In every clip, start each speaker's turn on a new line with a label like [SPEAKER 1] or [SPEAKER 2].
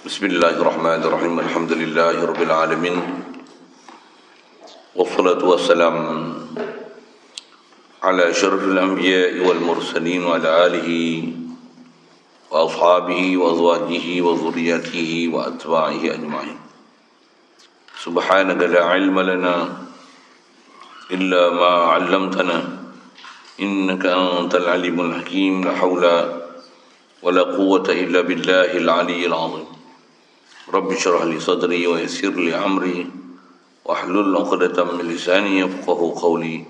[SPEAKER 1] Bismillahirrahmanirrahim. Alhamdulillahirabbil alamin. Wassalatu wassalamu ala asyrafil anbiya'i wal mursalin wa ala alihi wa ashabihi wa azwajihi wa dhurriyyatihi wa atba'ihi ajma'in. Subhanaka la ilma lana illa ma 'allamtana innaka antal alimul hakim. La haula wa la quwwata illa billahil aliyyil 'azim. Rabbi syrah li sadri wa yassir li amri wahlul 'uqdatam min lisani yafqahu qawli.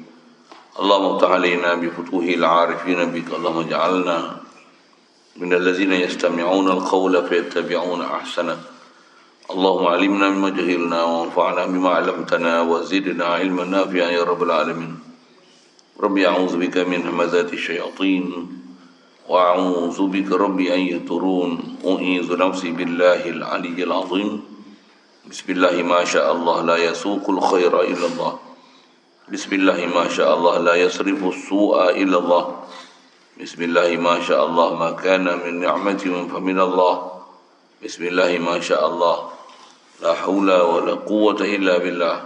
[SPEAKER 1] Allahumma iftah 'alaina bi futuhil 'arifin bika. Allahumma ij'alna minal ladzina yastami'una al-qawla fayattabi'una ahsana. Allahumma 'allimna mimma jahilna wa anfa'na bima 'allamtana wa zidna 'ilman nafi'an ya rabbal alamin. Rabbi a'udzu bika min hamazati syayatin wa a'udzu bika rabbi an yahdurun. U'idzu nafsi billahil aliyyil azim. Bismillahi ma sya'allah la yasuqul khaira illa Allah. Bismillahi ma sya'allah la yasrifu as-su'a illa Allah. Bismillahi ma sya'allah ma kana min ni'matin fa min Allah. Bismillahi ma sya'allah la haula wa la quwwata illa billah.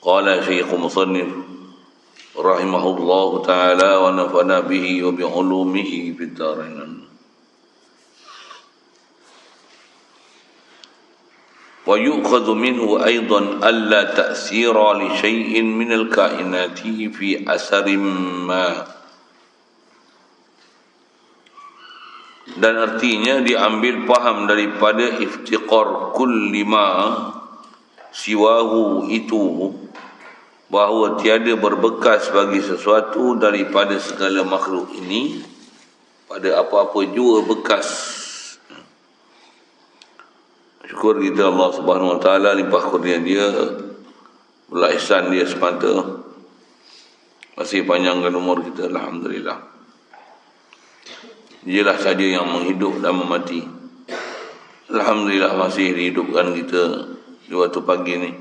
[SPEAKER 1] Qala Syekh Musannif rahimahullahu ta'ala wa nafana bihi wa bi'ulumihi fid dharain. Wa yu'khadhu minhu aidan alla ta'sira li syai'in min al-kainati fi asarin ma. Dan artinya diambil faham daripada iftiqar kulli ma siwahu itu, bahawa tiada berbekas bagi sesuatu daripada segala makhluk ini pada apa-apa jua bekas. Syukur kita Allah Subhanahu Wa Taala, limpah kurnia dia, belah ihsan dia semata, masih panjangkan umur kita, alhamdulillah. Dialah saja yang menghidup dan memati. Alhamdulillah masih dihidupkan kita di waktu pagi ni.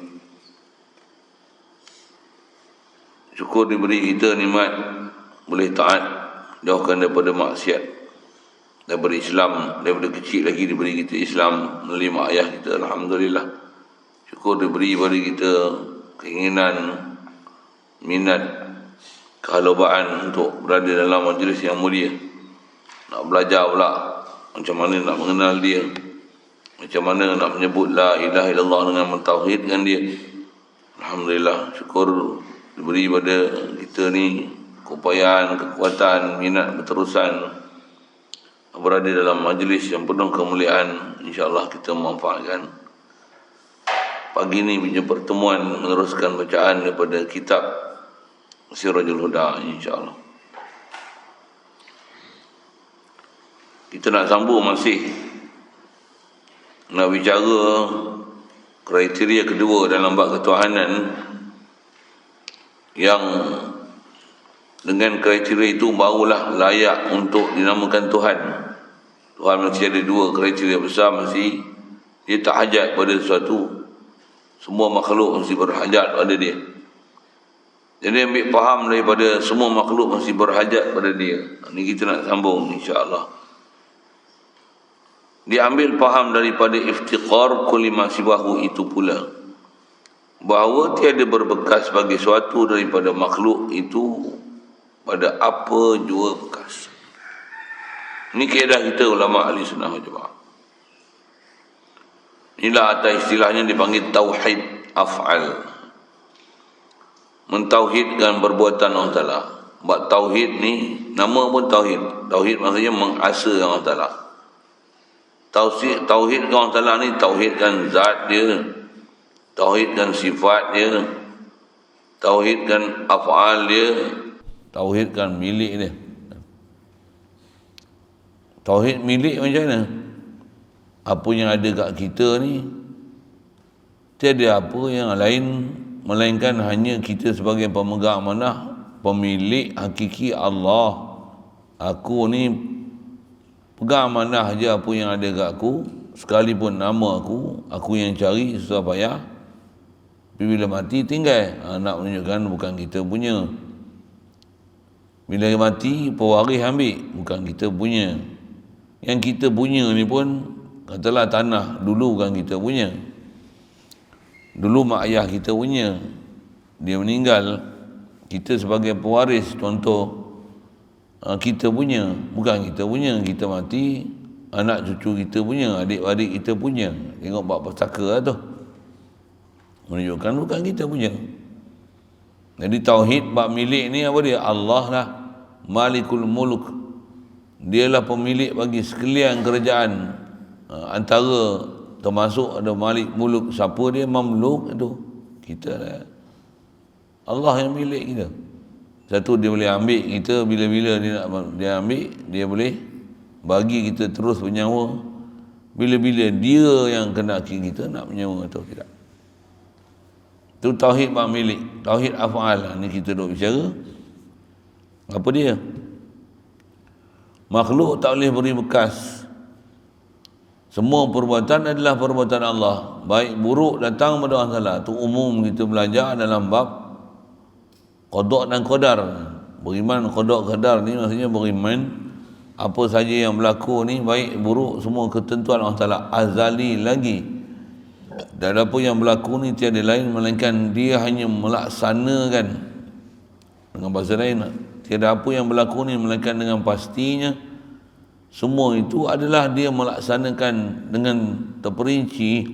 [SPEAKER 1] Syukur diberi kita nikmat boleh taat, jauhkan daripada maksiat, dan berislam. Daripada kecil lagi diberi kita Islam melalui mak ayah kita, alhamdulillah. Syukur diberi pada kita keinginan, minat, kehalubaan untuk berada dalam majlis yang mulia. Nak belajar pula macam mana nak mengenal dia, macam mana nak menyebut la ilaha illallah dengan mentauhidkan dia. Alhamdulillah, syukur diberi pada kita ni keupayaan, kekuatan, minat berterusan berada dalam majlis yang penuh kemuliaan. InsyaAllah kita memanfaatkan pagi ni punya pertemuan, meneruskan bacaan daripada kitab Sirajul Huda, insyaAllah. Kita nak sambung masih nak bicara kriteria kedua dalam bab ketuhanan, yang dengan kriteria itu barulah layak untuk dinamakan Tuhan. Tuhan mesti ada dua kriteria besar, mesti dia tak hajat pada sesuatu. Semua makhluk mesti berhajat pada dia. Jadi ambil faham daripada semua makhluk mesti berhajat pada dia. Ini kita nak sambung insya-Allah. Diambil faham daripada iftiqar kulli ma siwahu itu pula, bahawa tiada berbekas bagi suatu daripada makhluk itu pada apa jua bekas. Ini kaedah kita ulama ahli sunnah wal jamaah. Inilah atas istilahnya dipanggil tauhid af'al, mentauhidkan perbuatan Allah Ta'ala. Sebab tauhid ni, nama pun tauhid. Tauhid maksudnya mengasa Allah Ta'ala. Tauhidkan Allah Ta'ala ni, tauhidkan zat dia, tauhidkan sifat dia, tauhidkan af'al dia, tauhidkan milik dia. Tauhid milik macam mana? Apa yang ada kat kita ni, tiada apa yang lain melainkan hanya kita sebagai pemegang amanah, pemilik hakiki Allah. Aku ni pegang amanah je apa yang ada kat aku, sekalipun nama aku yang cari susah payah. Tapi bila mati tinggal, nak menunjukkan bukan kita punya. Bila mati pewaris ambil, bukan kita punya. Yang kita punya ni pun, katalah tanah, dulu bukan kita punya. Dulu mak ayah kita punya. Dia meninggal, kita sebagai pewaris, contoh, kita punya, bukan kita punya. Kita mati, anak cucu kita punya, adik-adik kita punya. Tengok bab pustaka lah tu, menunjukkan bukan kita punya. Jadi tauhid bab milik ni apa dia? Allah lah Malikul Mulk. Dialah pemilik bagi sekalian kerajaan. Antara termasuk ada Malik Mulk. Siapa dia? Mamluk itu kita lah. Allah yang milik kita. Satu, dia boleh ambil kita bila-bila dia nak dia ambil, dia boleh bagi kita terus bernyawa bila-bila dia yang kendaki kita nak bernyawa atau tidak. Itu tauhid bab milik. Tauhid af'al ni kita duk bicara. Apa dia? Makhluk tak boleh beri bekas. Semua perbuatan adalah perbuatan Allah. Baik buruk datang pada orang salah. Itu umum kita belajar dalam bab qada dan qadar. Beriman qada qadar ni maksudnya beriman apa saja yang berlaku ni, baik buruk, semua ketentuan Allah Taala azali lagi. Dan apa yang berlaku ni tiada lain melainkan dia hanya melaksanakan. Dengan bahasa lain, tiada apa yang berlaku ni melainkan dengan pastinya semua itu adalah dia melaksanakan dengan terperinci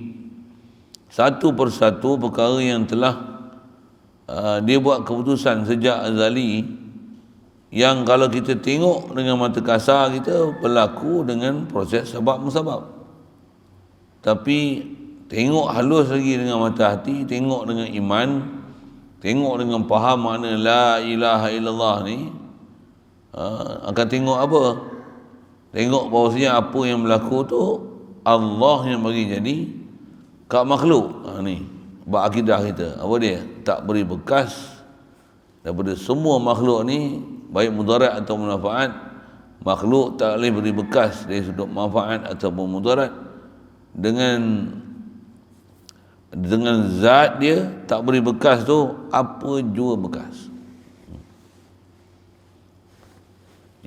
[SPEAKER 1] satu persatu perkara yang telah dia buat keputusan sejak azali, yang kalau kita tengok dengan mata kasar kita berlaku dengan proses sebab musabab. Tapi tengok halus lagi dengan mata hati, tengok dengan iman, tengok dengan faham makna la ilaha illallah ni, akan tengok apa? Tengok bahawasanya apa yang berlaku tu Allah yang bagi jadi kat makhluk. Ni bab akidah kita. Apa dia? Tak beri bekas daripada semua makhluk ni, baik mudarat atau manfaat. Makhluk tak boleh beri bekas dari sudut manfaat ataupun mudarat. Dengan zat dia tak beri bekas tu, apa jua bekas.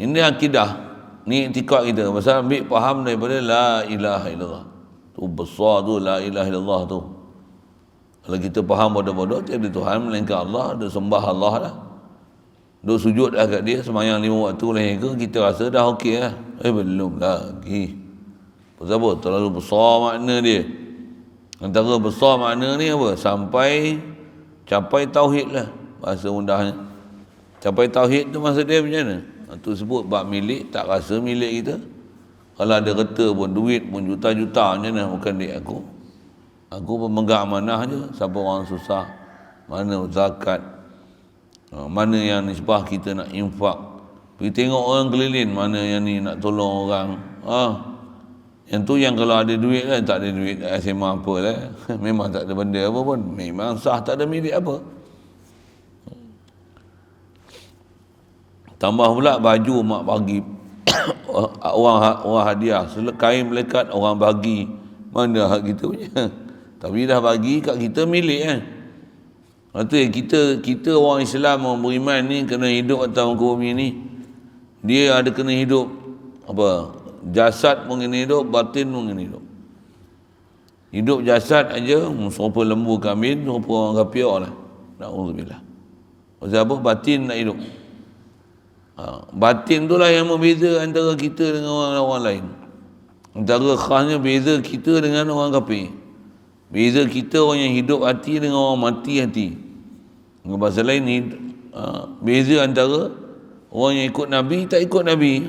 [SPEAKER 1] Ini akidah, ni i'tikad kita. Pasal ambil faham daripada la ilaha illallah. Tu besar tu la ilaha illallah tu. Kalau kita faham bodoh-bodoh, tiada Tuhan melainkan Allah, ada sembah Allah lah. Duk sujud dah kat dia, semayang 5 waktu lagi kita rasa dah okey lah. Belum lagi. Pasal apa? Terlalu besar makna dia. Antara besar makna ni apa? Sampai capai tauhid lah, bahasa mudahnya. Capai tauhid tu maksud dia macam mana? Itu sebut bab milik, tak rasa milik kita. Kalau ada kereta pun, duit pun juta-juta macam mana? Bukan duit aku. Aku pemegang amanah je. Siapa orang susah, mana zakat, mana yang nisbah kita nak infak. Pergi tengok orang keliling, mana yang ni nak tolong orang. Yang tu yang kalau ada duit lah, tak ada duit SMA apa lah. Memang tak ada benda apa pun. Memang sah, tak ada milik apa. Tambah pula baju mak bagi orang hadiah, kain melekat orang bagi. Mana hak kita punya? Tapi dah bagi kat kita, milik kan. Lepas kita orang Islam, orang beriman ni kena hidup atas muka bumi ni. Dia ada kena hidup apa? Jasad pun kena hidup, batin pun kena hidup. Hidup jasad aja serupa lembu kambing, serupa orang kafir lah. Na'udzubillah. Pasal apa? Batin nak hidup. Batin tu lah yang membeza antara kita dengan orang lain. Antara khasnya beza kita dengan orang kafir. Beza kita orang yang hidup hati dengan orang mati hati. Dengan bahasa lain ni, beza antara orang yang ikut Nabi tak ikut Nabi.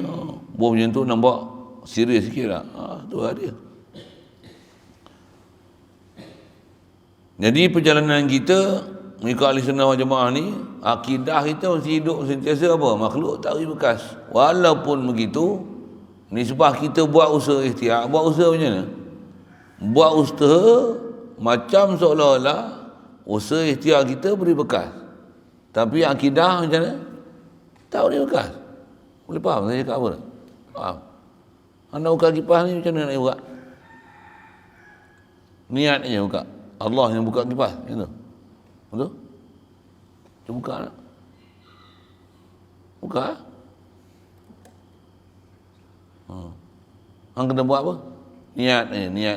[SPEAKER 1] Buah macam tu nampak serius sikit lah. Tu lah dia. Jadi perjalanan kita mengikut ahli sunnah wal jamaah ni, akidah kita mesti hidup sentiasa apa? Makhluk tak beri bekas. Walaupun begitu, nisbah kita buat usaha ikhtiar. Buat usaha macam mana? Buat usaha macam seolah-olah usaha ikhtiar kita beri bekas. Tapi akidah macam mana? Tak beri bekas. Boleh faham saya cakap apa? Faham? Anda buka kipas ni macam mana nak buka? Niat aja buka. Allah yang buka kipas. Gitu. Betul? Cuba buka nak. Buka.
[SPEAKER 2] Hang kena buat apa? Niat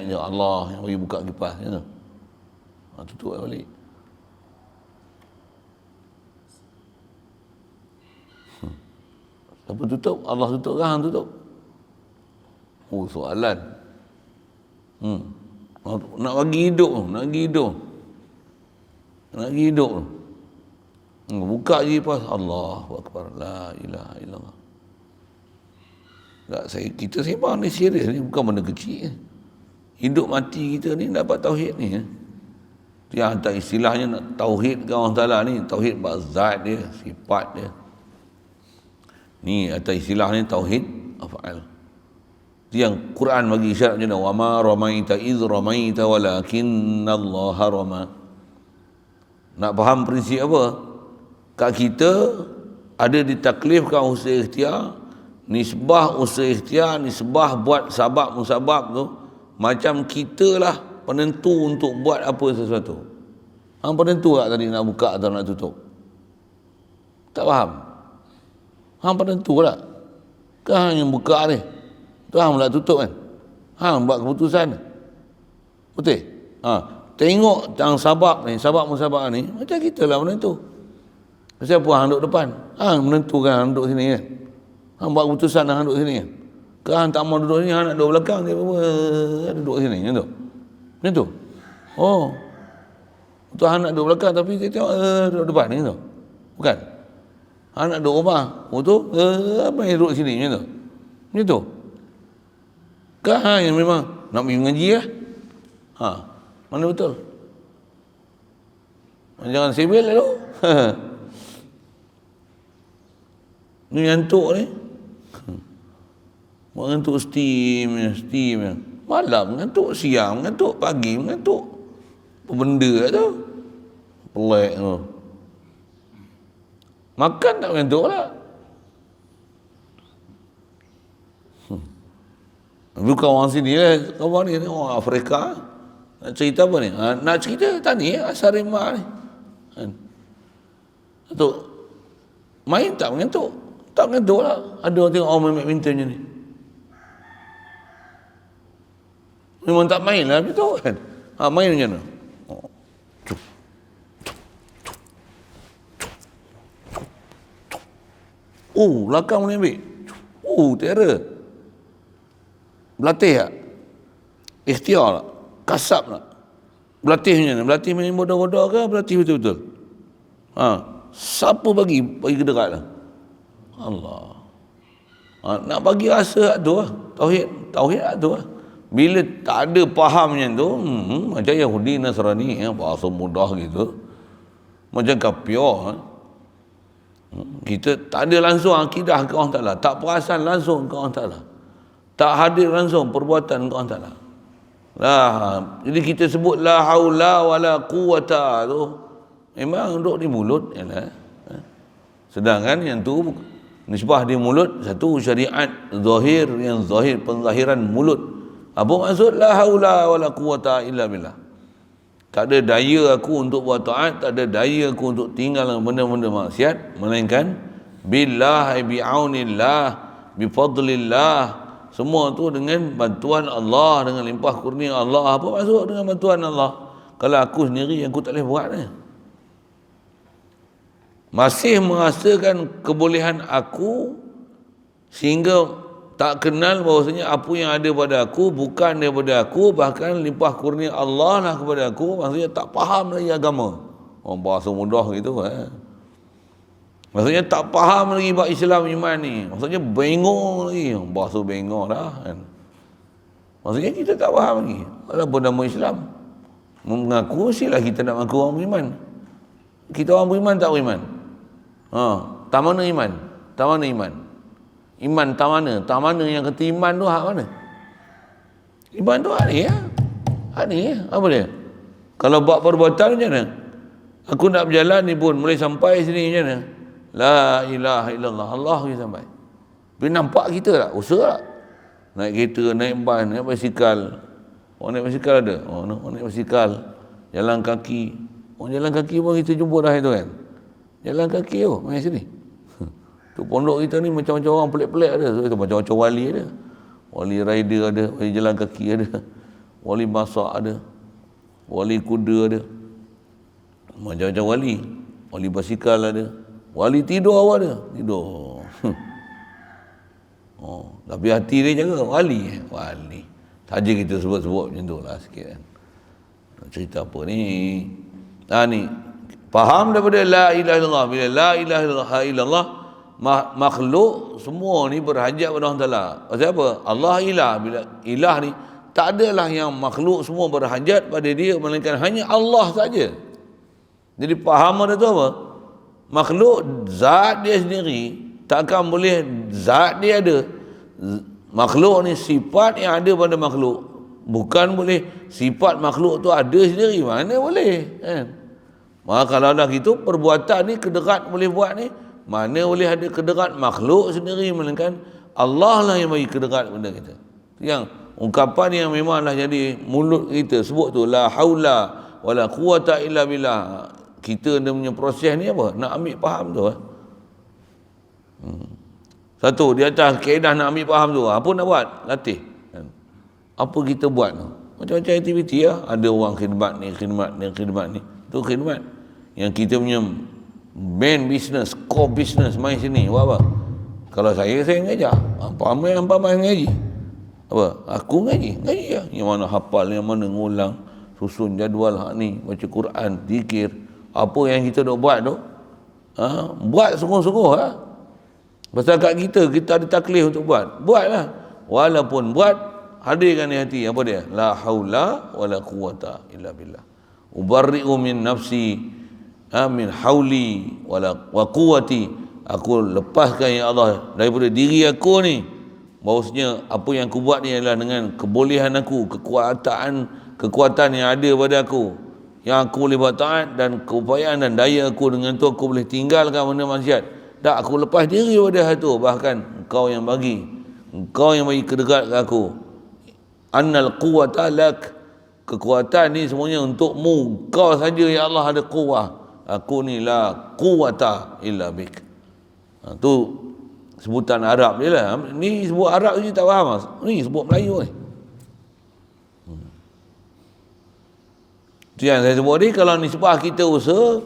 [SPEAKER 2] je Allah yang bagi buka kipas gitu. Tutup balik. Siapa tutup? Allah tutup ke hang tutup? Oh, soalan. Nak bagi hidup. Buka je pas Allahu Akbar, la ilaha illallah. Tak, kita sembang ni serius ni, bukan benda kecil. Hidup mati kita ni dapat tauhid ni. Yang hantar istilahnya nak tauhid ke Allah Ta'ala ni, tauhid zat dia, sifat dia. Ni atas istilah ni tauhid af'al. Itu yang Quran bagi isyarat macam mana? Wa ma ramaita iz ramaita walakinallaha rama. Nak faham prinsip apa? Kat kita ada ditaklifkan usaha ikhtiar, nisbah usaha ikhtiar, nisbah buat sabab musabab tu macam kita lah penentu untuk buat apa sesuatu. Hang penentu tak tadi nak buka atau nak tutup? Tak faham? Hang penentu tak? Ke hang yang buka ni? Tu hang nak tutup kan? Hang buat keputusan. Betul? Tengok tang sabab ni, sabab musabab ni, macam kita lah menentu. Siapa hang duduk depan? Hang menentukan hang duduk sini kan? Hang buat keputusan hang duduk sini kan? Ke hang tak mau duduk sini, hang nak duduk belakang dia duduk sini macam tu. Macam tu. Oh. Tu hang nak duduk belakang tapi dia tengok duduk depan ni tu. Bukan. Hang nak duduk rumah. Oh tu apa yang duduk sini macam tu. Macam tu. Ke hang yang memang nak pergi mengaji lah. Mana betul? Jangan sibel lalu. Ni ngantuk ni. Mengantuk steam. Malam mengantuk, siang mengantuk, pagi mengantuk. Apa benda tu? Pelik tu. Makan tak mengantuk lah. Bukan orang sini lah. Kawan ni orang Afrika. Nak cerita apa ni? Nak cerita tadi asal rimak ni. Satu. Main tak mengantuk. Tak mengantuk lah. Ada orang tengok orang main badminton je ni. Memang tak main lah macam tu kan. Main macam mana? Belakang boleh ambil. Terror. Berlatih tak? Ikhtiar tak? Kasap tak? Berlatih macam mana? Berlatih main bodoh-bodoh ke? Berlatih betul-betul? Siapa bagi kedekat lah? Allah. Nak bagi rasa tu lah. Tauhid tu lah. Bila tak ada faham macam tu, macam Yahudi Nasrani, bahasa mudah gitu. Macam kafir. Kita tak ada langsung akidah ke Allah Ta'ala. Tak perasan langsung ke Allah Ta'ala. Tak hadir langsung perbuatan ke Allah Ta'ala. Jadi kita sebut la haula wala quwata tu memang duduk di mulut. Sedangkan yang tu nisbah di mulut, satu syariat zahir, yang zahir penzahiran mulut. Apa maksud la haula wala quwata illa billah? Tak ada daya aku untuk buat taat, tak ada daya aku untuk tinggal benda-benda maksiat, melainkan billah, bi'aunillah, bifadlillah. Semua tu dengan bantuan Allah, dengan limpah kurnia Allah. Apa maksud dengan bantuan Allah? Kalau aku sendiri aku tak boleh buat ni. Masih merasakan kebolehan aku sehingga tak kenal bahawasanya apa yang ada pada aku bukan daripada aku, bahkan limpah kurnia Allah lah kepada aku. Maksudnya tak faham lagi agama. Bahasa mudah gitu. Maksudnya tak faham lagi bab Islam iman ni. Maksudnya bengong lagi. Bahasa bengong dah kan. Maksudnya kita tak faham lagi. Walaupun nama Islam mengaku silah kita nak mengaku orang beriman. Kita orang beriman tak beriman? Tak mana iman? Tak mana iman? Iman tak mana? Tak mana yang kata iman tu hak mana? Iman tu hak ni ya? Hak ni ya? Apa dia? Kalau buat perbuatan macam mana? Aku nak berjalan ni pun boleh sampai sini macam mana? La ilaha illallah. Allah kita sampai. Bila nampak kita tak? Usaha tak? Naik kereta, naik bas, naik basikal. Orang naik basikal ada? Orang naik basikal. Jalan kaki. Orang jalan kaki pun kita jumpa dah itu kan? Jalan kaki tu, main sini. Tu pondok kita ni macam-macam orang pelik-pelik ada. So, itu macam-macam wali ada. wali rider ada, wali jalan kaki ada, wali masak ada, wali kuda ada, macam-macam wali basikal ada, wali tidur ada, tidur. Tapi hati dia jaga, wali. Saja kita sebut-sebut macam tu lah sikit kan. Cerita apa ni? Ni faham daripada la ilaha illallah. Bila la ilaha illallah, makhluk semua ni berhajat pada Allah Ta'ala. Pasal apa? Allah ilah. Bila ilah ni, tak adalah yang makhluk semua berhajat pada dia, melainkan hanya Allah saja. Jadi faham ada tu apa? Makhluk zat dia sendiri takkan boleh zat dia ada. Makhluk ni sifat yang ada pada makhluk, bukan boleh sifat makhluk tu ada sendiri. Mana boleh kan? Maka kalau dah gitu, perbuatan ni kederat boleh buat ni, mana boleh ada kederat makhluk sendiri, melainkan Allah lah yang bagi kederat benda kita. Yang ungkapan yang memanglah jadi mulut kita sebut tu, la haula wala quwata illa billah. Kita dia punya proses ni apa? Nak ambil faham tu. Satu, di atas kaedah nak ambil faham tu, apa nak buat? Latih. Apa kita buat tu? Macam-macam aktiviti lah. Ada orang khidmat ni. Tu khidmat. Yang kita punya main business, core business main sini. Buat apa? Kalau saya ngajar. Hampa-hampa ngaji. Apa? Aku ngaji lah. Yang mana hafal, yang mana ngulang, susun jadual hak ni, baca Quran, zikir. Apa yang kita nak buat tu, buat sungguh-sungguh lah. Pasal kat kita ada taklif untuk buatlah. Walaupun buat, hadirkan di hati apa dia? La haula wala quwata illa billah. Ubarri'u min nafsi min hauli wa quwati. Aku lepaskan ya Allah daripada diri aku ni, bahawasanya apa yang aku buat ni adalah dengan kebolehan aku, kekuatan yang ada pada aku, yang aku boleh buat taat, dan keupayaan dan daya aku, dengan tu aku boleh tinggalkan benda maksiat. Tak, aku lepas diri pada hal tu. Bahkan engkau yang bagi kederat ke aku. Annal quwwata lak. Kekuatan ni semuanya untukmu. Kau saja ya Allah ada kuwah. Aku ni la quwwata illa bik. Tu sebutan Arab je lah. Ni sebut Arab je tak faham. Ni sebut Melayu ni. Tu yang saya sebut ni, kalau nisbah kita usaha,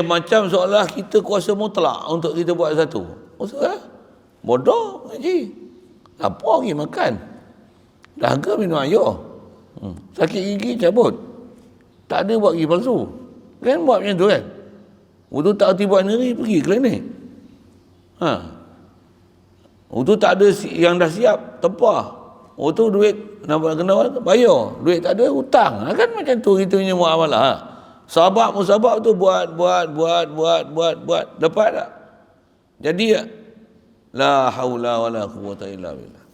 [SPEAKER 2] macam seolah kita kuasa mutlak untuk kita buat satu. Usaha bodoh ngaji. Lapar pergi makan. Dahaga minum air. Sakit gigi cabut. Tak ada buat gigi palsu. Kan buat macam tu kan? Waktu tak hati buat sendiri, pergi klinik. Waktu tak ada yang dah siap, tempah. Waktu duit nak kena bayar. Duit tak ada, hutang. Kan macam tu kita punya muamalah. Musabab tu buat. Dapat tak? Jadi tak? La haula wala quwwata illa billah.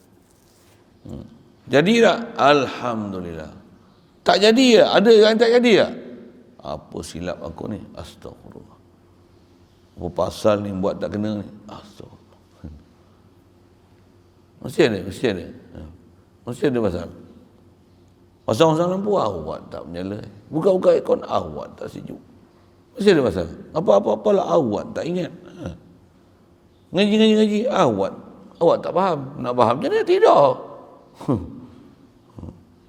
[SPEAKER 2] Jadi tak? Alhamdulillah. Tak jadi tak? Ada yang tak jadi tak? Apa silap aku ni? Astagfirullah. Apa pasal ni buat tak kena ni? Astagfirullah. Mesti ada. Mesti ada pasal. Pasang lampu, awak tak menyala. Buka-buka aircon, awak tak sejuk. Mesti ada pasal. Apa-apalah awak tak ingat. Ngaji, awak tak faham. Nak faham macam mana? Tidak.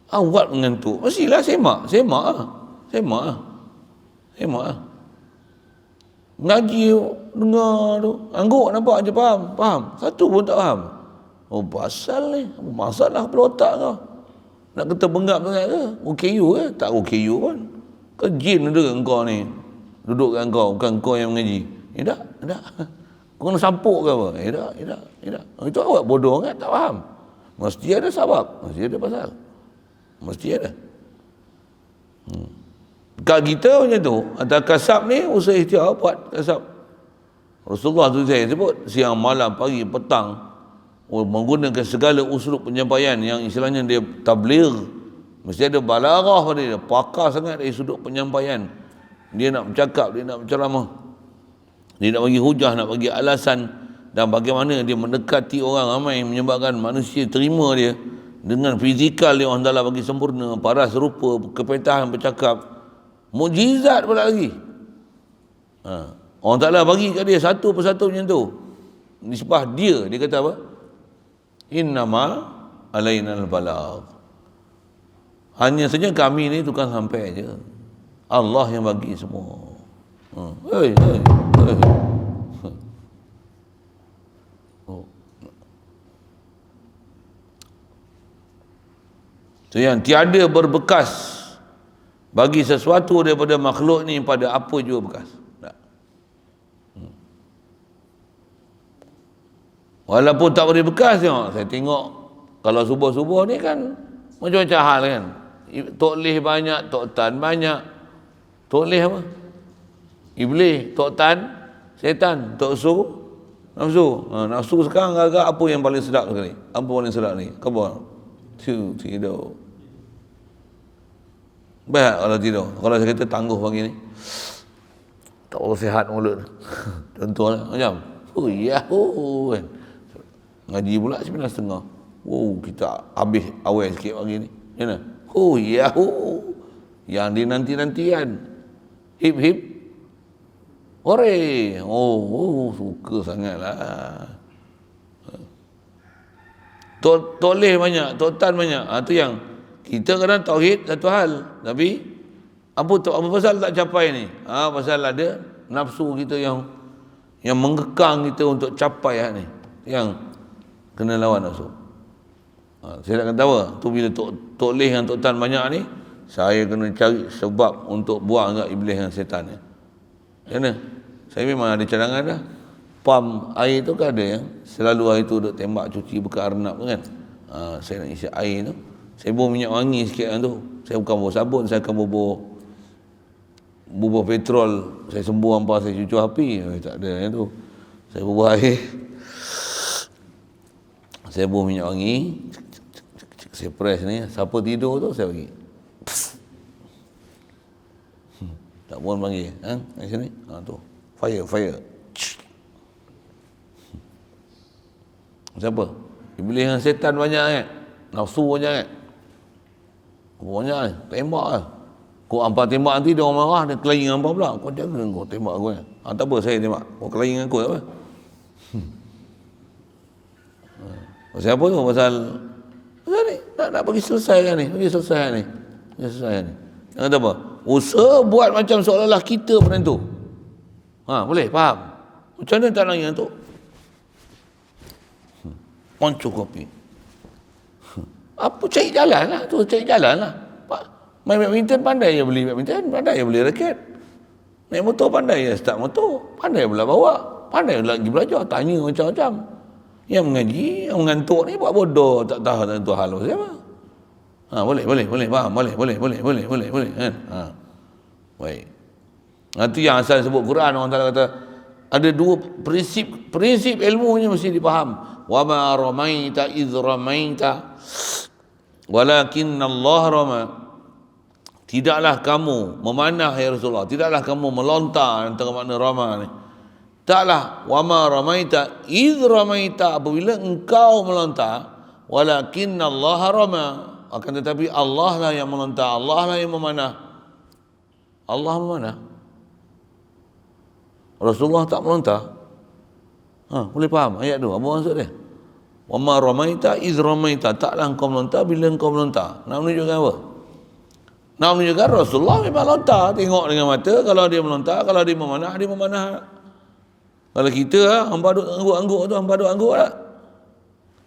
[SPEAKER 2] Awak mengantuk. Mestilah semak. Ngaji, dengar tu. Angguk nampak je faham. Satu pun tak faham. Oh, pasal ni. Masalah kepala otak kau. Nak kata benggap sangat ke? OKU ke? Tak OKU pun. Ke jin ada engkau ni. Duduk kat engkau. Bukan engkau yang mengaji. Tak. Kau kena sampuk ke apa? Tak. Itu awak bodoh kan? Tak faham. Mesti ada sebab. Mesti ada pasal. Mesti ada. Kat kita macam tu. Atas kasab ni, usaha ikhtiar buat kasab. Rasulullah tu saya sebut. Siang, malam, pagi, petang. Menggunakan segala uslub penyampaian yang istilahnya dia tabligh, mesti ada balaghah pada dia, pakar sangat dari sudut penyampaian. Dia nak bercakap, dia nak berceramah, dia nak bagi hujah, nak bagi alasan, dan bagaimana dia mendekati orang ramai, menyebabkan manusia terima dia dengan fizikal dia. Allah Ta'ala bagi sempurna, paras rupa, kepetahan bercakap, mukjizat pula lagi. Allah Ta'ala bagi kat dia satu persatu macam tu. Nisbah dia kata apa? Innama alainal balagh. Hanya saja kami ni tukang sampai je. Allah yang bagi semua. Hei. Itu yang tiada berbekas bagi sesuatu daripada makhluk ni pada apa jua bekas. Tak. Walaupun tak beri bekas tengok. Saya tengok kalau subuh-subuh ni kan macam-macam hal kan. Tok Leh banyak, Tok Tan banyak. Tok Leh apa? Iblis, Tok Tan, setan, Tok Su, nafsu. Nafsu sekarang agak apa yang paling sedap sekali? Apa paling sedap ni? Kau tidur. Baik kalau tidur. Kalau saya kata tangguh pagi ni, tak boleh sihat mulut. Contohnya macam, kan. Ngaji pula 9.30. Kita habis awal sikit pagi ni. Macam mana? Yang dinanti-nantian. Hip. Hore. Suka sangatlah. Tok Leh banyak, Tok Tan banyak. Itu yang kita kadang tauhid satu hal, tapi apa pasal tak capai ni? Pasal ada nafsu kita yang mengekang kita untuk capai ni. Yang kena lawan nafsu. Saya nak kata apa? Tu bila Tok Leh dengan Tok Tan banyak ni, saya kena cari sebab untuk buang kat iblis dan setan ni. Macam mana? Saya memang ada cadangan dah. Pam air tu kan ada yang selalu air tu duk tembak cuci bekas arnab tu kan. Saya nak isi air tu, saya bubuh minyak wangi sikit kan tu. Saya bukan bubuh sabun, saya akan bubuh petrol. Saya sembuh hampa, saya cucu api. Tak ada yang tu. Saya bubuh air, saya bubuh minyak wangi, saya press ni. Siapa tidur tu saya bagi. Tak pun panggil. Di sini. Tu. Fire. Siapa? Iblis dengan setan banyak kan? Nafsu banyak kan? Banyak kan? Tembak kan? Kau hampa tembak nanti dia orang marah, dia kelaing dengan hampa pula. Kau jangan kau tembak aku kan? Tak apa, saya tembak. Kau kelaing dengan aku tak apa? Pasal apa tu? Pasal ni, nak bagi selesai kan ni? Bagi selesai ni. Jangan kata apa? Usaha buat macam seolah-olah kita penentu. Boleh? Faham? Macam mana tak nak yang tu? Ponco kopi. Apa cari jalan lah. Tu cari jalan lah. Main badminton pandai je beli badminton. Pandai je beli raket. Naik motor pandai je start motor. Pandai pula bawa. Pandai lagi belajar. Tanya macam-macam. Yang mengaji, yang mengantuk ni buat bodoh. Tak tahu tentu hal siapa. Boleh. Faham? Boleh. Kan? Baik. Nanti yang asal sebut Quran, orang Ta'ala kata, ada dua prinsip ilmunya mesti dipaham. Wa ma ramaita idh ramaita walakinna Allah rama. Tidaklah kamu memanah ya Rasulullah, tidaklah kamu melontar, antara makna rama ni. Taklah wa ma ramaita idh ramaita, apabila engkau melontar, walakinna Allah rama, akan tetapi Allah lah yang melontar, Allah lah yang memanah. Allah memanah. Rasulullah tak melontar. Boleh faham ayat tu? Apa maksud dia? Wa ma ramaita iz ramaita, taklah engkau melontar bila engkau melontar. Nak menunjukkan apa? Nak menunjukkan Rasulullah memang lontar. Tengok dengan mata, kalau dia melontar, kalau dia memanah, dia memanah. Kalau kita hampa duk angguk-angguk tu, hampa duk angguk tak?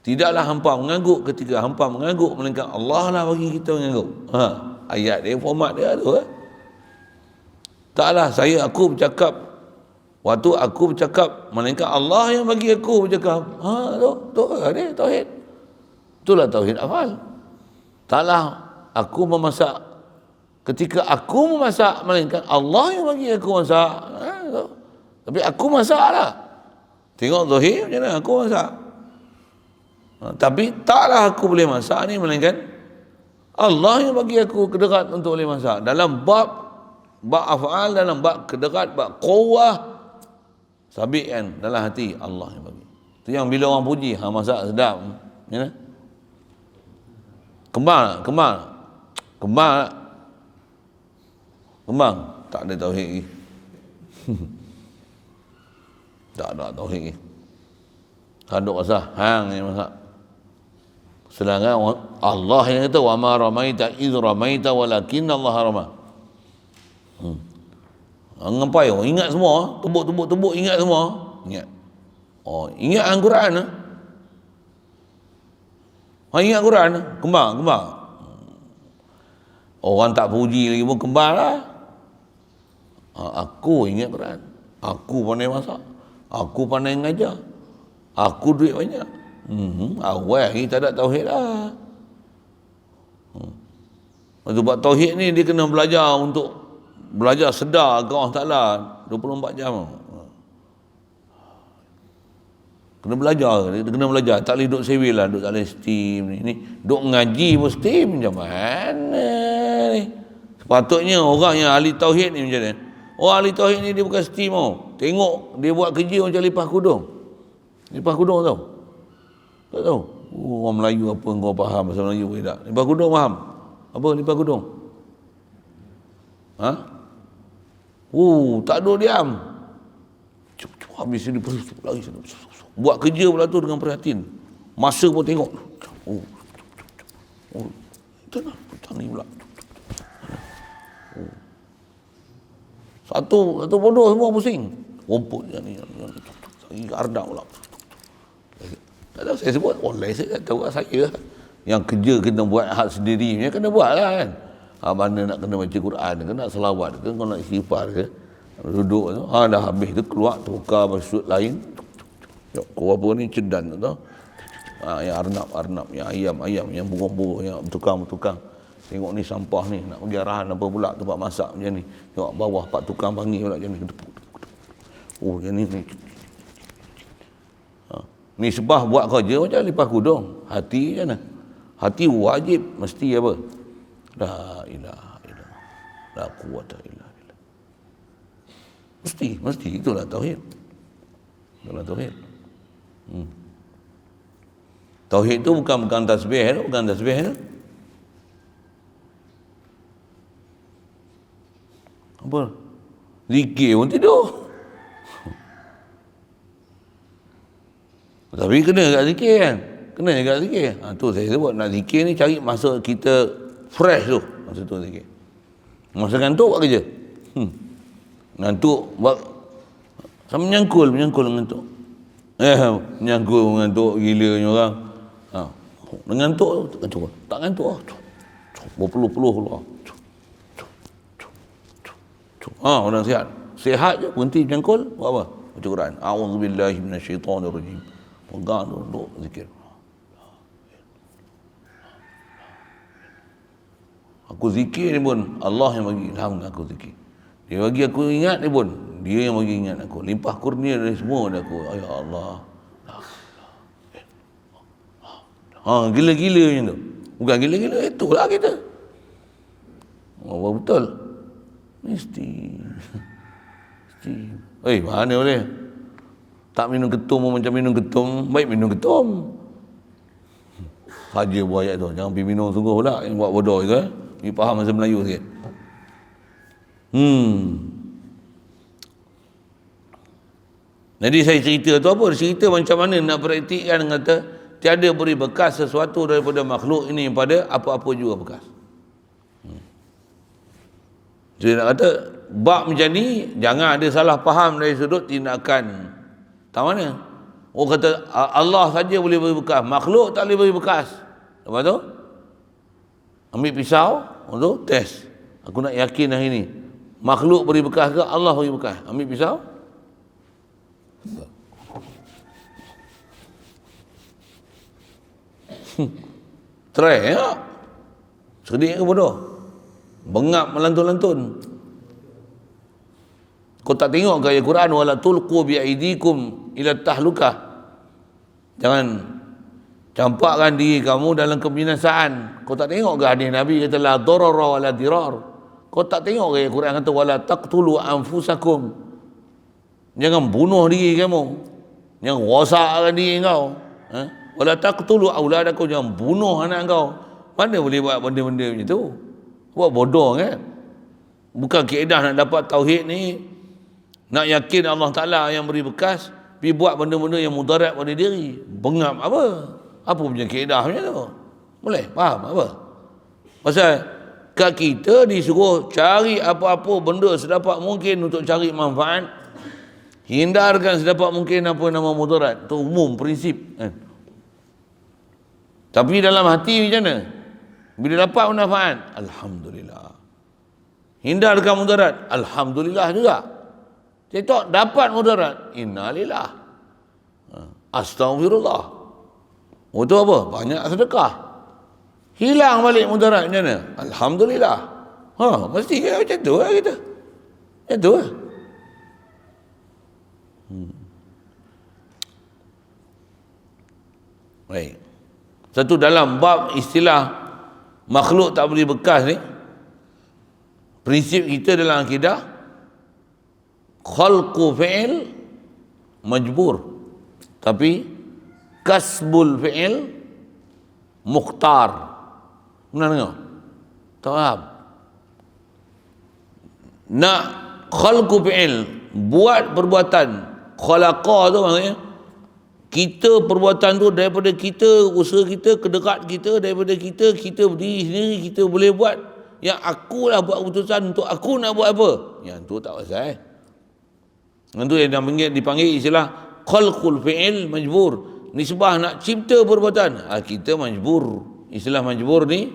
[SPEAKER 2] Tidaklah hampa mengangguk ketika hampa mengangguk, melainkan Allah lah bagi kita mengangguk. Ayat dia, format dia tu. Taklah aku bercakap, waktu aku bercakap, melainkan Allah yang bagi aku bercakap. Tu dia tauhid. Itulah tauhid afal. Taklah aku memasak ketika aku memasak, melainkan Allah yang bagi aku masak. Tapi aku masaklah. Tengok zahir macam mana aku masak. Tapi taklah aku boleh masak ni, melainkan Allah yang bagi aku kederat untuk boleh masak. Dalam bab afal, dalam bab kederat, bab quwwah, sabit kan dalam hati Allah yang bagi. Tu yang bila orang puji, masak sedap. Ya? Kembang tak ada tauhid lagi. Tak ada tauhid lagi. Kaduk rasa hang yang masak. Sedangkan Allah yang kata wa ma ramaita idh ramaita walakin Allah rama. Ngapai? Ingat semua, tebuk ingat semua. Ingat. Oh, ingat Al-Quran ah. Ingat Quran, kembang. Orang tak puji lagi pun kembang lah. Aku ingat Quran. Aku pandai masak. Aku pandai ngajar. Aku duit banyak. Awal ni tak ada tauhid lah. Sebab tauhid ni dia kena belajar sedar ke Allah Ta'ala 24 jam. Kena belajar. Tak boleh duduk sewil lah, duduk tak boleh steam ni. Duduk ngaji pun steam macam mana ni. Sepatutnya orang yang ahli tauhid ni macam mana? Orang ahli tauhid ni dia bukan steam tau. Tengok dia buat kerja macam lipas kudung. Lipas kudung tau? Tak tahu? Orang Melayu apa kau faham bahasa Melayu ke tak? Lipas kudung faham? Apa lipas kudung? Tak duduk diam. Habis ni lagi sana. Buat kerja pula tu dengan perhatian. Masa pun tengok. Tenang ni pula. Satu bodoh semua pusing. Rumput ni. Lagi ardak pula. Tak tahu saya sebut. Saya tak tahu saya. Yang kerja kena buat hak sendiri. Dia kena buat lah kan. Mana nak kena baca Quran ke, nak selawat ke, kau nak istighfar ke. Duduk tu. Dah habis tu keluar tukar maksud lain. Kau apa ni cedan tu tau. Yang arnab, yang ayam, yang burung-burung, yang bertukang. Tengok ni sampah ni, nak pergi arahan apa pula tempat masak macam ni. Tengok bawah pak tukang panggil pula macam ni. Yang ni. Ni sebab buat kerja macam lipas kudung. Hati macam mana? Hati wajib mesti apa? La ilaha illallah. La quwwata illa billah. Mesti itulah tauhid. Tauhid. Tauhid tu bukan tasbih tu. Apa? Zikir pun tidur. Tapi kena kat zikir kan? Kena juga zikir. Tu saya sebut nak zikir ni cari masa kita fresh tu. Masa tu zikir. Masa ngantuk buat kerja. Ngantuk buat sama menyangkul mengantuk. Mengantuk gilanya orang. Mengantuk tak ngantuk. Berpeluh-peluh keluar. Orang sihat je berhenti menyangkul buat apa? Baca Quran. A'udzubillahi minasyaitonirrajim. Pegang duduk zikir. Aku zikir ni pun Allah yang bagi ilham aku zikir. Dia bagi aku ingat ni pun dia yang bagi ingat aku. Limpah kurnia dari semua dari aku. Ya Allah. Gila-gila macam tu. Bukan gila-gila, itulah kita. Betul. Mesti. Mana boleh? Tak minum ketum macam minum ketum, baik minum ketum. Saja buat ayat tu. Jangan pergi minum sungguh pula yang buat bodoh itu. Ni faham bahasa Melayu sikit. Jadi saya cerita tu apa? Cerita macam mana nak praktikkan kata tiada beri bekas sesuatu daripada makhluk ini pada apa-apa juga bekas. Jadi nak kata bab macam ni jangan ada salah faham dari sudut tindakan. Tak mana? Orang kata Allah saja boleh beri bekas, makhluk tak boleh beri bekas. Lepas tu ambil pisau, tu test. Aku nak yakin hari ni makhluk beri bekas ke Allah beri bekas? Ambil pisau. Try ya. Sedik ke bodoh? Bengap melantun-lantun. Kau tak tengok ke ayat Quran wala tulqu bi aidikum ila tahlukah. Jangan campakkan diri kamu dalam kebinasaan. Kau tak tengok ke hadis Nabi kata la darara wala dirar. Kau tak tengok ke ayat Quran kata wala taqtulu anfusakum. Jangan bunuh diri kamu. Jangan rosakkan diri kau. Wala taqtulu auladakum, jangan bunuh anak kau. Mana boleh buat benda-benda macam tu? Buat bodoh kan? Bukan kaedah nak dapat tauhid ni nak yakin Allah Ta'ala yang beri bekas, pergi buat benda-benda yang mudarat pada diri. Bengap apa? Apa punya kaedah macam tu? Boleh? Faham apa? Pasal kat kita disuruh cari apa-apa benda sedapat mungkin untuk cari manfaat. Hindarkan sedapat mungkin apa nama mudarat. Itu umum prinsip kan. Tapi dalam hati macam mana? Bila dapat manfaat, alhamdulillah. Hindarkan mudarat, alhamdulillah juga. Tak dapat mudarat, innalillah. Astaghfirullah. Itu apa? Banyak sedekah. Hilang balik mudarat macam mana? Alhamdulillah. Mesti macam tu lah kita. Macam tu lah. Baik. Satu dalam bab istilah makhluk tak boleh bekas ni, prinsip kita dalam akidah, khalqu fi'il majbur, tapi kasbul fi'il mukhtar. Pernah dengar? Tak faham? Nak khalqu fi'il, buat perbuatan. Khalaqa tu maksudnya kita perbuatan tu daripada kita, usaha kita, kedekat kita, daripada kita berdiri sendiri, kita boleh buat. Yang aku lah buat keputusan untuk aku nak buat apa. Yang tu tak pasal. Yang tu yang dipanggil istilah khalqul fi'il majbur. Nisbah nak cipta perbuatan. Kita majbur. Istilah majbur ni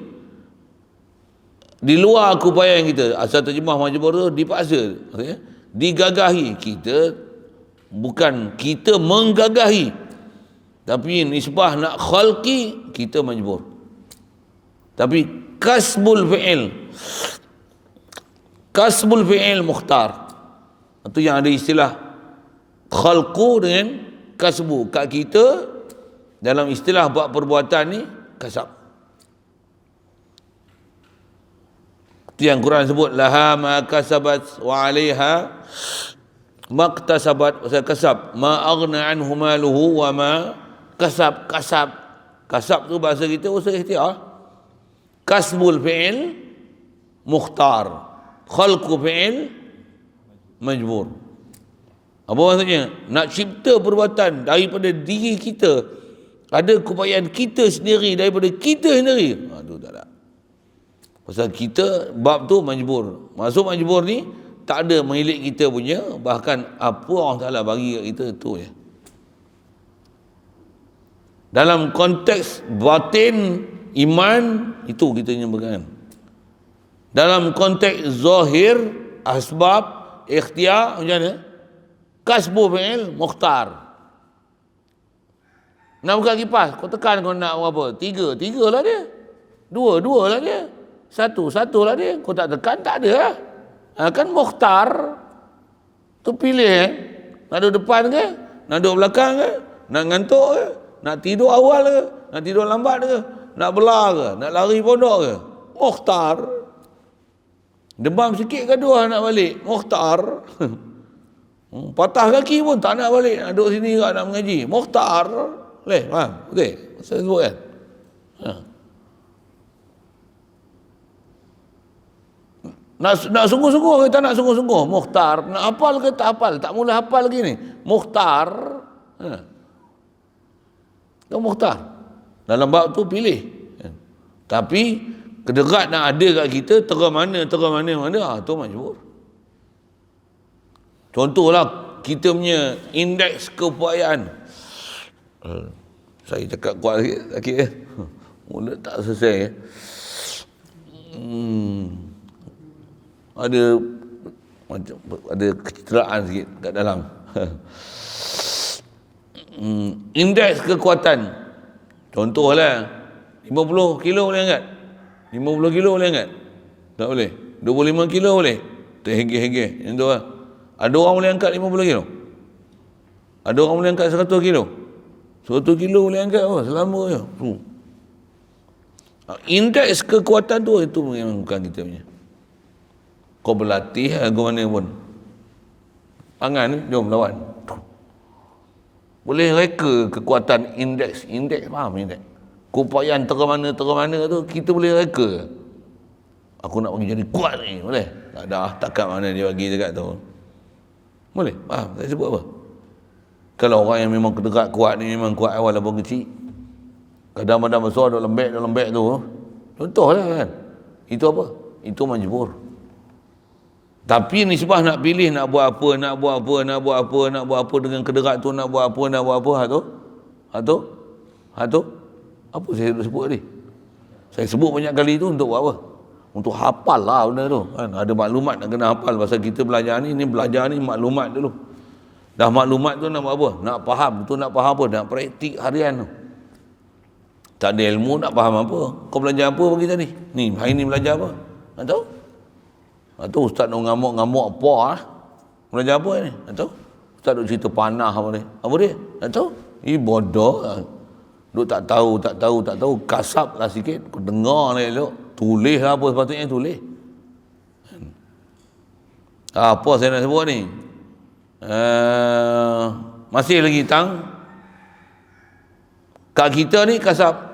[SPEAKER 2] di luar keupayaan kita. Asal terjemah majbur tu dipaksa. Maksudnya digagahi. Kita bukan kita menggagahi. Tapi nisbah nak khalqi, kita majbur. Tapi kasbul fi'il mukhtar. Itu yang ada istilah khalqu dengan kasbu. Kat kita dalam istilah buat perbuatan ni kasab. Itu yang Quran sebut laha ma kasabat wa 'alaiha maktasabat. Pasal kasab, ma aghna anhu maluhu wa ma kasab tu bahasa kita usaha ikhtiar. Kasbul fi'il mukhtar, khalqu fi'il majbur. Apa maksudnya? Nak cipta perbuatan daripada diri kita, ada keupayaan kita sendiri, daripada kita sendiri. Aduh, tak ada. Pasal kita bab tu majbur. Masuk majbur ni tak ada milik kita punya, bahkan apa Allah Taala bagi kat kita tu je. Dalam konteks batin iman itu kita nyebutkan. Dalam konteks zahir asbab ikhtiar macam mana? Kasbu fi'il mukhtar. Nak buka kipas, kau tekan kau nak apa? Tiga lah dia. Dua lah dia. Satu lah dia. Kau tak tekan tak ada lah. Kan mukhtar. Tu pilih nak duduk depan ke? Nak duduk belakang ke? Nak ngantuk ke? Nak tidur awal ke? Nak tidur lambat ke? Nak belah ke? Nak lari pondok ke? Mukhtar. Demam sikit ke dua nak balik? Mukhtar. Patah kaki pun tak nak balik. Nak duduk sini ke nak mengaji? Mukhtar. Boleh? Faham? Betul? Saya sebut kan? Nak sungguh-sungguh ke tak nak sungguh-sungguh? Mukhtar. Nak hafal ke tak hafal? Tak mula hafal lagi ni. Mukhtar. Itu mukhtar. Dalam bab tu pilih. Tapi kedekat nak ada kat kita, terang mana, tu majbur. Contohlah kita punya indeks keupayaan. Saya cakap kuat sikit. Mulut tak selesai. Ada kecideraan sikit kat dalam. Indeks kekuatan. Contohlah 50 kilo boleh angkat? 50 kilo boleh angkat? Tak boleh. 25 kilo boleh? Terhengge-hengge. Yang tu lah. Ada orang boleh angkat 50 kilo? Ada orang boleh angkat 100 kilo? 100 kilo boleh angkat apa? Selama je. Indeks kekuatan tu, itu yang bukan kita punya. Kau berlatih ke mana pun. Tangan ni, jom lawan. Boleh reka kekuatan indeks. Indeks, faham indeks? Keupayaan terang mana tu, kita boleh reka. Aku nak bagi jadi kuat ni, boleh? Tak ada takat mana dia bagi dekat tu. Boleh? Faham? Saya sebut apa? Kalau orang yang memang kedekat kuat ni, memang kuat awal abang kecil. Kadang badan besar duk lembek tu. Contohlah kan. Itu apa? Itu majbur. Tapi nisbah nak pilih nak buat apa dengan kederat tu, nak buat apa apa saya sebut tadi? Saya sebut banyak kali tu untuk buat apa? Untuk hafal lah benda tu kan. Ada maklumat nak kena hafal. Pasal kita belajar ni maklumat dulu. Dah maklumat tu nak buat apa? Nak faham tu, nak faham apa? Nak praktik harian tu. Tak ada ilmu nak faham apa? Kau belajar apa bagi tadi? Ni hari ni belajar apa? Tak tahu? Atau ustaz nak ngamuk-ngamuk apa lah? Belajar apa ni? Tak tahu? Ustaz nak cerita panah apa dia? Apa dia? Tak tahu? Bodoh lah. Duk tak tahu. Kasap lah sikit. Kau dengar lah elok. Tulis lah apa sepatutnya tulis. Apa saya nak sebut ni? Masih lagi tang. Kat kita ni kasap.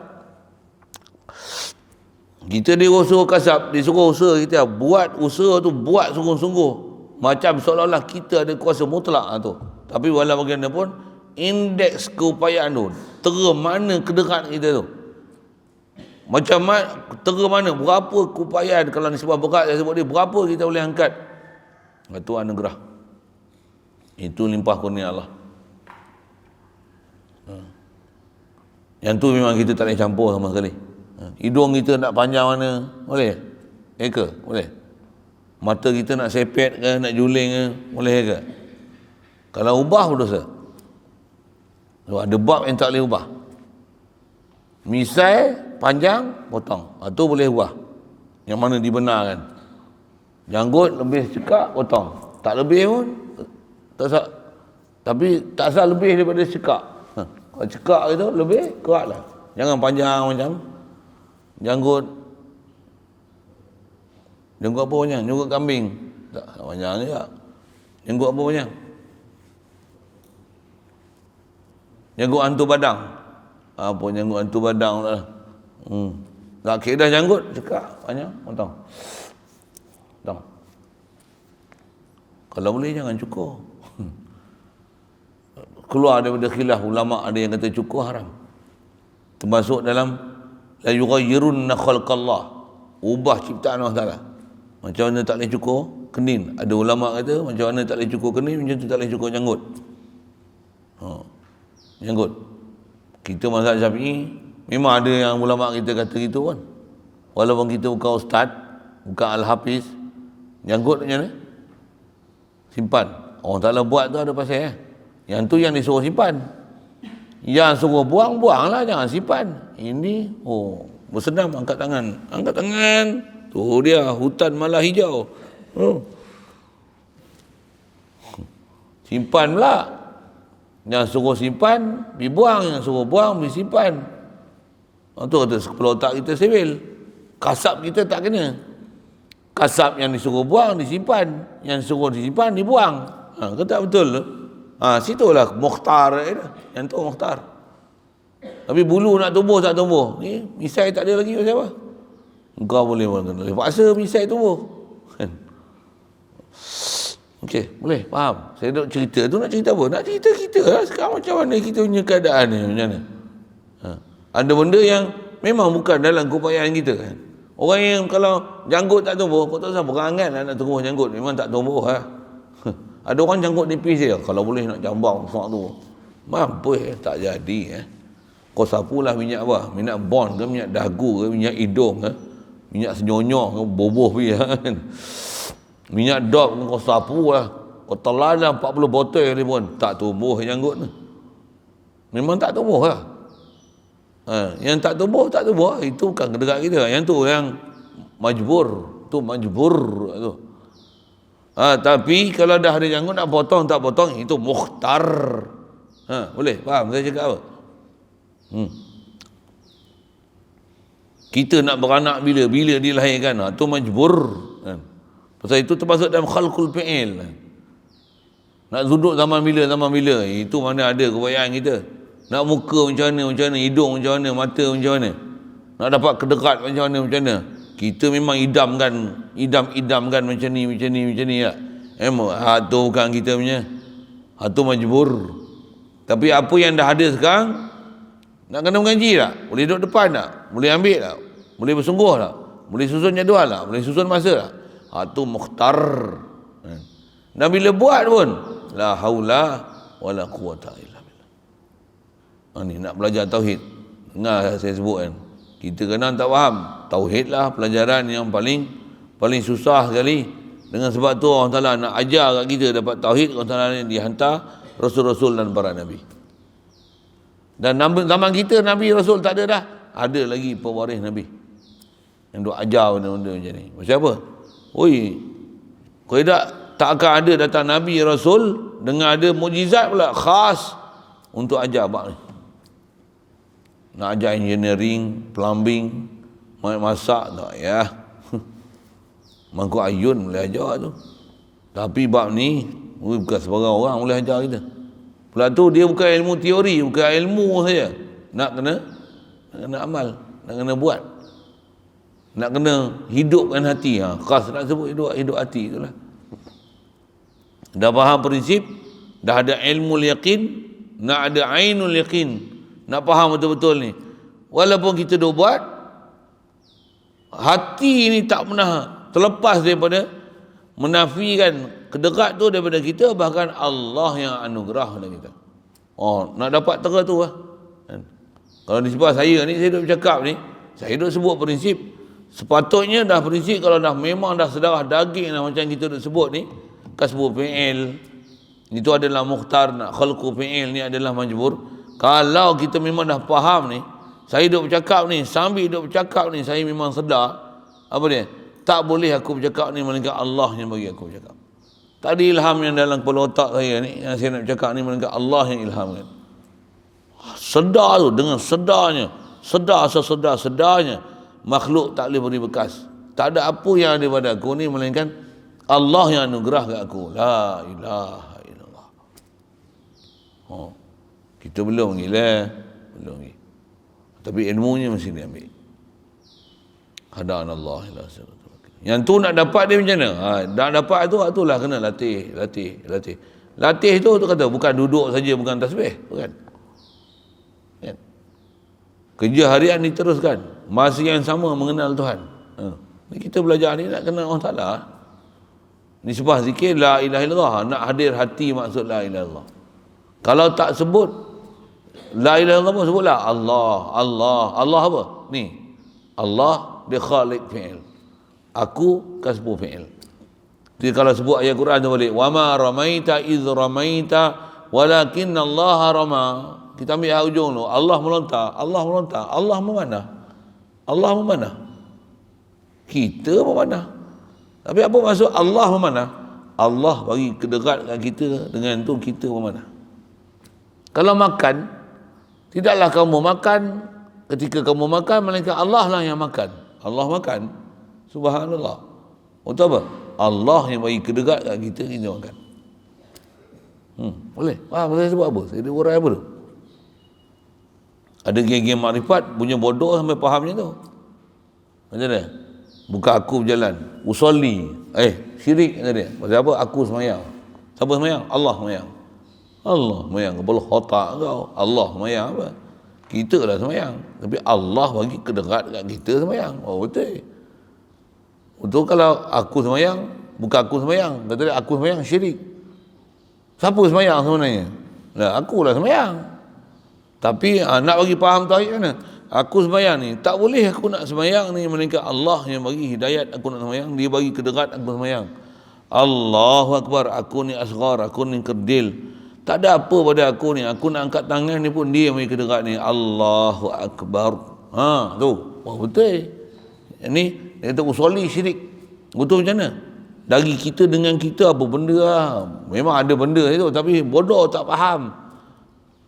[SPEAKER 2] Kita disuruh kasap, disuruh usaha kita. Buat usaha tu, buat sungguh-sungguh. Macam seolah-olah kita ada kuasa mutlak tu. Tapi walau bagaimanapun, indeks keupayaan tu, tera mana kederat kita tu. Macam mana, tera mana, berapa keupayaan, kalau ni sebab berat saya sebut dia, berapa kita boleh angkat. Itu anugerah. Itu limpah kurnia Allah. Yang tu memang kita tak boleh campur sama sekali. Hidung kita nak panjang mana, boleh? Ke? Boleh. Mata kita nak sepet ke, nak juling ke, boleh ke? Kalau ubah pun dosa. So, ada bab yang tak boleh ubah. Misai panjang, potong. Itu boleh ubah. Yang mana dibenarkan. Janggut lebih cekak, potong. Tak lebih pun, tak sah. Tapi tak sah lebih daripada cekak. Kalau cekak itu lebih, keratlah. Jangan panjang macam janggut apa panjang? Janggut kambing. Tak panjang juga. Janggut apa panjang? Janggut hantu badang. Apa janggut hantu badang lah. Tak kira dah janggut, cekak panjang, potong. Kalau boleh jangan cukur. Keluar daripada khilaf ulama, ada yang kata cukur haram. Termasuk dalam la yughayyirunna khalqallah, ubah ciptaan Allah Taala. Macam mana tak boleh cukur kening? Ada ulama kata macam mana tak boleh cukur kening, macam tu tak boleh cukur janggut. Janggut. Kita mazhab Syafi'i memang ada yang ulama kita kata gitu kan. Walaupun kita bukan ustaz, bukan al-hafiz, janggut macam mana? Simpan. Allah Taala buat tu ada pasal Yang tu yang disuruh simpan. Yang suruh buang, buanglah, jangan simpan. Ini, bersenam, angkat tangan. Angkat tangan. Tu dia, hutan malah hijau. Simpan pula. Yang suruh simpan, pergi buang. Yang suruh buang, pergi simpan. Tu kata, kepala otak kita sivil. Kasap kita tak kena. Kasap yang disuruh buang, disimpan. Yang suruh disimpan, dibuang. Kata betul tu. Situlah mukhtar yang tu mukhtar. Tapi bulu nak tumbuh tak tumbuh. Ni misai tak ada lagi pasal apa? Engkau boleh paksa misai tumbuh. Okey, boleh faham. Saya nak cerita tu, nak cerita apa? Nak cerita kita lah sekarang macam mana kita punya keadaan ni, macam mana. Ada benda yang memang bukan dalam keupayaan kita kan. Orang yang kalau janggut tak tumbuh, kau tak usah berangan lah nak tumbuh janggut, memang tak tumbuh lah. Ada orang janggut nipis dia, kalau boleh nak jambang besar tu. Mampus tak jadi Kau sapulah minyak apa? Minyak bon ke, minyak dagu ke, minyak hidung ke, minyak senyonyok ke, boboh pergi kan. Minyak dop kau sapu lah. Kau telan lah 40 botol ni pun tak tumbuh janggut tu. Memang tak tumbuh lah. Yang tak tumbuh, itu bukan kedekat kita. Yang tu yang majbur. Tu majbur tu. Tapi kalau dah ada janggut nak potong tak potong, itu mukhtar. Boleh faham saya cakap apa? Kita nak beranak bila dilahirkan, tu majbur. Pasal itu termasuk dalam khalqul fi'il. Nak duduk zaman bila, itu mana ada keupayaan kita. Nak muka macam mana, hidung macam mana, mata macam mana. Nak dapat kedekat macam mana. Kita memang idamkan macam ni ya. Tu bukan kita punya. Tu majbur. Tapi apa yang dah ada sekarang, Nak kena mengaji tak? Boleh duduk depan tak? Boleh ambil tak? Boleh bersungguh tak? Boleh susun jadual tak? Boleh susun masa tak? Tu mukhtar. Dan bila buat pun, la haula wala quwata illa billah. Ni nak belajar tauhid. Dengar saya sebut kan. Kita kena tak faham. Tauhid lah pelajaran yang paling susah sekali. Dengan sebab tu Allah Ta'ala nak ajar kat kita dapat tauhid. Allah Ta'ala ni dihantar Rasul-Rasul dan para Nabi. Dan zaman kita Nabi Rasul tak ada dah. Ada lagi pewaris Nabi yang duk ajar benda-benda macam ni. Macam apa? Oi, kau tak akan ada datang Nabi Rasul dengan ada mukjizat pula khas untuk ajar bab ni. Nak ajar engineering, plumbing, masak tak ya. Mangkuk ayun boleh ajar tu. Tapi bab ni bukan sebarang orang boleh ajar kita. Pula tu dia bukan ilmu teori, bukan ilmu saja. Nak kena amal, nak kena buat. Nak kena hidupkan hati. Khas nak sebut hidup hati itulah. Dah faham prinsip, dah ada ilmu yakin, nak ada ainul yakin, nak faham betul-betul ni. Walaupun kita dah buat, hati ni tak pernah terlepas daripada menafikan kedekat tu daripada kita, bahkan Allah yang anugerah pada kita. Nak dapat tera tu lah. Kalau di sebelah saya ni, saya duk bercakap ni, saya duk sebut prinsip. Sepatutnya dah prinsip kalau dah memang dah sedarah daging lah macam kita duk sebut ni, kasbu fi'il itu adalah mukhtar, nak khalqu fi'il ni adalah majbur. Kalau kita memang dah faham ni, saya duk bercakap ni, sambil duk bercakap ni saya memang sedar apa dia, tak boleh aku bercakap ni melainkan Allah yang bagi aku bercakap. Tak ada ilham yang dalam kepala otak saya ni yang saya nak bercakap ni melainkan Allah yang ilhamkan. Sedar tu, dengan sedarnya, sedarnya makhluk tak boleh beri bekas. Tak ada apa yang ada pada aku ni melainkan Allah yang anugerah kat aku. La ilaha illallah. Kita belum lagi lah. Belum lagi. Tapi ilmunya mesti diambil. Hadanallah ila siratal mustaqim. Yang tu nak dapat dia macam mana? Nak dapat itulah kena latih. Latih tu kata bukan duduk saja, bukan tasbih, bukan. Kan? Kerja harian diteruskan. Masa yang sama mengenal Tuhan. Kita belajar ni nak kenal Allah Ta'ala. Nisbah zikir la ilaha illallah, nak hadir hati maksud la ilaha illallah. Kalau tak sebut la ilaha illallah pun sebutlah Allah apa? Ni. Allah dia khaliq fi'il. Aku kasbu fi'il. Jadi kalau sebut ayat Quran tu balik, wa ma ramaita iz ramaita walakinna Allah rama. Kita ambil hujung tu, Allah melontar. Allah memanah. Allah memanah. Kita memanah. Tapi apa maksud Allah memanah? Allah bagi kedekat kat kita, dengan tu kita memanah. Kalau makan, tidaklah kamu makan ketika kamu makan, melainkan Allah lah yang makan. Allah makan. Subhanallah. Untuk apa? Allah yang bagi kedekat kat kita, kita makan. Boleh? Saya sebut apa? Saya urai apa tu? Ada geng-geng makrifat punya bodoh sampai fahamnya tu. Macam mana? Bukan aku berjalan, usolli. Syirik kata dia. Pasal apa? Aku semayang. Siapa semayang? Allah semayang. Allah semayang. Kepala otak kau. Allah semayang apa? Kita lah semayang. Tapi Allah bagi kedekat kat kita semayang. Betul. Betul kalau aku semayang, bukan aku semayang. Kata dia, aku semayang syirik. Siapa semayang sebenarnya? Aku lah semayang. Tapi nak bagi faham tauhid mana? Aku sembahyang ni, tak boleh aku nak sembahyang ni melainkan Allah yang bagi hidayat aku nak sembahyang, dia bagi kedekat aku sembahyang. Allahu Akbar, aku ni asghar, aku ni kerdil. Tak ada apa pada aku ni, aku nak angkat tangan ni pun dia yang bagi kedekat ni. Allahu Akbar. Tu. Betul. Ini dia kata usolli syirik. Betul macam mana? Dari kita dengan kita apa benda lah. Memang ada benda itu, tapi bodoh tak faham.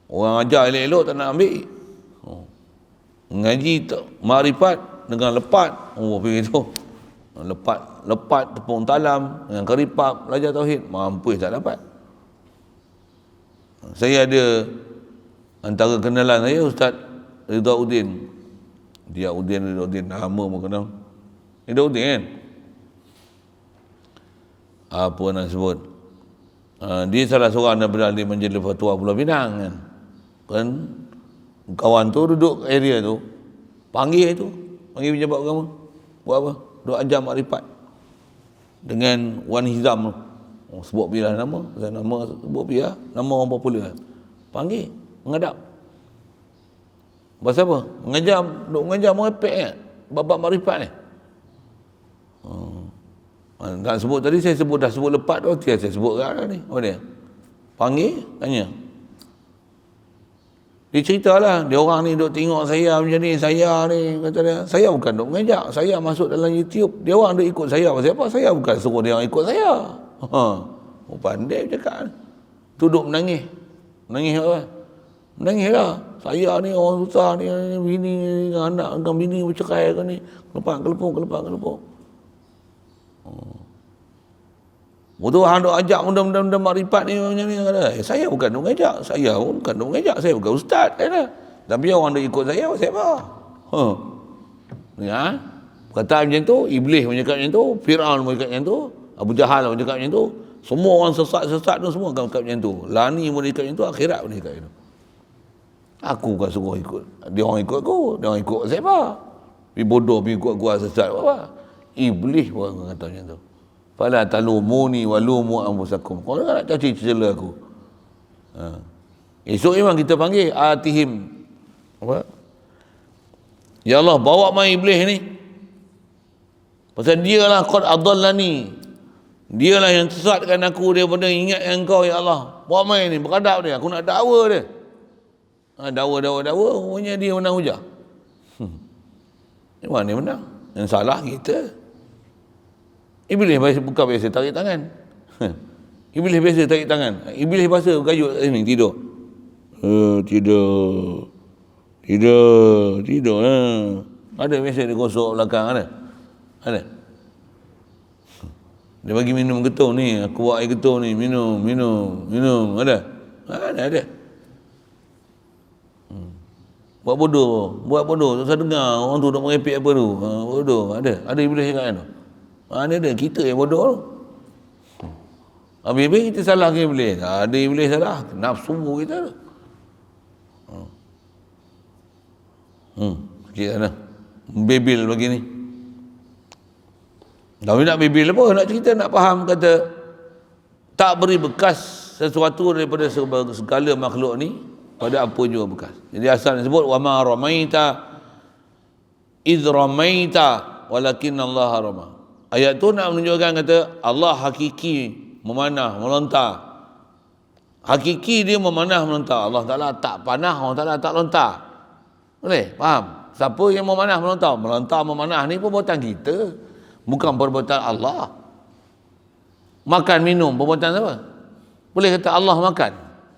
[SPEAKER 2] Orang ajar elok-elok tak nak ambil. Ngaji makrifat dengan lepat. Begitu. Lepat tepung talam dengan keripap belajar tauhid, mampus tak dapat. Saya ada antara kenalan saya Ustaz Ridauddin. Ridauddin nama pun kenal. Ridauddin kan? Apa nak sebut? Dia salah seorang daripada ahli majlis fatwa Pulau Pinang kan. kawan tu duduk area tu, panggil pejabat agama. Buat apa? Duk ajar makrifat dengan Wan Hizam tu. Sebut bila nama, sebut bila nama orang popular. Panggil, menghadap. Pasal apa? Mengajar merepek kan? Bab-bab makrifat ni. Tak sebut tadi, saya sebut dah sebut lepas tu, saya sebut kat ni. Apa dia? Panggil, tanya. Dia ceritalah, dia orang ni duk tengok saya macam ni, saya ni, kata dia, saya bukan duk mengajak, saya masuk dalam YouTube, dia orang duk ikut saya, pasal apa? Saya bukan suruh dia orang ikut saya. Pandai cakap. Tu duk menangis. Menangis apa? Menangis lah. Saya ni orang susah ni, bini dengan anak, dengan bini bercerai ke ni, kelepang. Betul hang duk ajak mudah-mudahan makrifat ni macam ni kata. Saya bukan duk ngajak, saya bukan ustaz kata. Tapi orang duk ikut saya pasal apa? Ya. Kata macam tu, iblis pun cakap macam tu, Firaun pun cakap macam tu, Abu Jahal pun cakap macam tu. Semua orang sesat tu semua akan cakap macam tu. Lani pun cakap macam tu, akhirat pun cakap macam tu. Aku bukan suruh ikut. Dia orang ikut aku, dia orang ikut siapa? Pergi bodoh, pergi ikut gua sesat apa? Iblis pun kata macam tu. Fala talumuni walumu anfusakum. Kau nak caci cela aku. Esok memang kita panggil atihim. Apa? Ya Allah, bawa mai iblis ni. Pasal dialah qad adallani. Dialah yang sesatkan aku daripada ingat yang kau ya Allah. Bawa mai ni beradab dia. Aku nak dakwa dia. Dakwa. Rupanya dia menang hujah. Mana dia menang? Yang salah kita. Iblis bukan biasa tarik tangan. Iblis biasa tarik tangan. Iblis biasa berkayut kat sini, tidur. Tidur. Ada biasa dia gosok belakang, ada? Dia bagi minum ketum ni, aku buat air ketum ni, minum. Ada? Ada. Buat bodoh. Tak usah dengar orang tu nak merepek apa tu. Bodoh. Ada iblis cakap kan tu. Ada kita yang bodoh tu. Habis kita salah ke iblis? Ada iblis salah. Nafsu kita tu. Sikit sana. Bebil begini. Tapi nak bebil apa? Nak cerita, nak faham, kata tak beri bekas sesuatu daripada segala makhluk ni pada apa jua bekas. Jadi asal disebut wa ma ramaita idh ramaita walakin Allah rama. Ayat tu nak menunjukkan kata Allah hakiki memanah, melontar. Hakiki dia memanah, melontar. Allah Ta'ala tak panah, Allah Ta'ala tak lontar. Boleh? Faham? Siapa yang memanah, melontar? Melontar, memanah ni perbuatan kita. Bukan perbuatan Allah. Makan, minum, perbuatan siapa? Boleh kata Allah makan,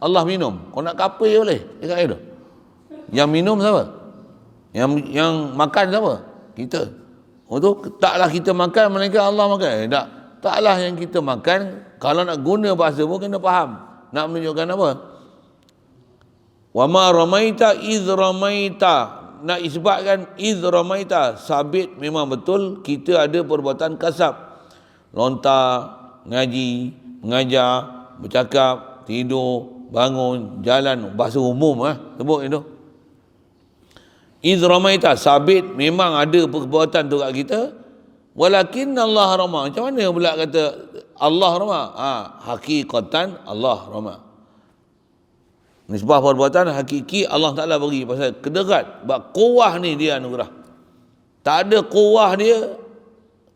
[SPEAKER 2] Allah minum. Kau nak kapir boleh? Dia kata itu. Yang minum siapa? Yang makan siapa? Kita. Tu taklah kita makan melainkan Allah makan. Taklah yang kita makan. Kalau nak guna bahasa pun kena faham. Nak menunjukkan apa? Wa ma ramaita iz ramaita. Nak isbatkan iz ramaita. Sabit memang betul kita ada perbuatan kasab. Lontar, ngaji, mengajar, bercakap, tidur, bangun, jalan, bahasa umum sebut itu. Iz ramaita, sabit memang ada perbuatan tu kat kita. Walakin Allah rama. Macam mana pula kata Allah rama? Hakikatan Allah rama. Nisbah perbuatan hakiki Allah Ta'ala bagi. Pasal kederat. Sebab kuah ni dia anugerah. Tak ada kuah dia,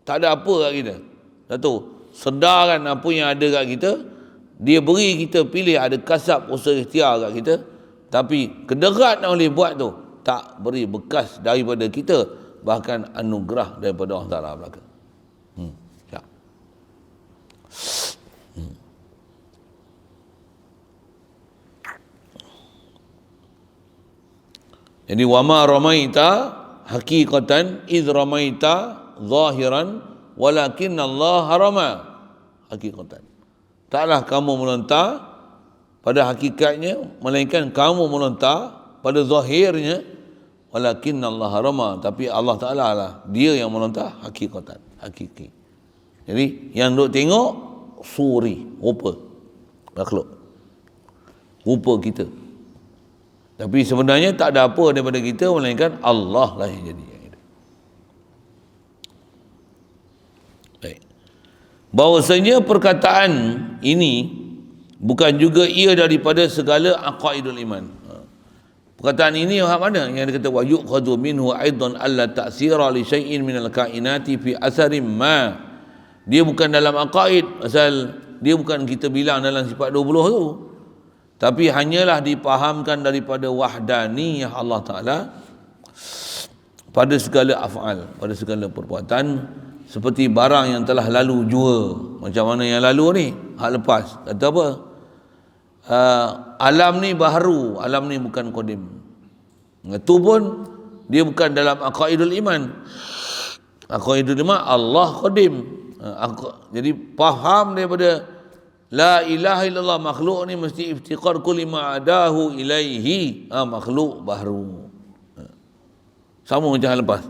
[SPEAKER 2] tak ada apa kat kita. Satu, sedarkan apa yang ada kat kita. Dia beri kita pilih, ada kasab usaha ikhtiar kat kita. Tapi kederat nak boleh buat tu, tak beri bekas daripada kita, bahkan anugerah daripada Allah Ta'ala belakang. Ya. Jadi wama ramaita hakikatan iz ramaita zahiran walakin Allah harama hakikatan. Taklah kamu melontar pada hakikatnya, melainkan kamu melontar pada zahirnya. Walakin Allah harama, tapi Allah Ta'ala lah dia yang melontar hakikatan, hakiki. Jadi yang duk tengok suri, rupa makhluk, rupa kita. Tapi sebenarnya tak ada apa daripada kita melainkan Allah lah yang jadi. Baik. Bahawasanya perkataan ini bukan juga ia daripada segala aqaidul iman. Perkataan ini yang mana? Yang dia kata wa yuqadu minhu aidan alla ta'sira li syai'in minal kainati fi asarin ma. Dia bukan dalam aqaid, asal dia bukan kita bilang dalam sifat 20 tu. Tapi hanyalah dipahamkan daripada wahdaniyah Allah Taala pada segala af'al, pada segala perbuatan, seperti barang yang telah lalu jua. Macam mana yang lalu ni? Hak lepas. Kata apa? Alam ni baharu, alam ni bukan qadim. Itu pun dia bukan dalam aqaidul iman. Aqaidul iman Allah qadim. Jadi faham daripada la ilaha illallah, makhluk ni mesti iftiqar kulli ma adahu ilaihi, makhluk baharu. Sama macam hal lepas.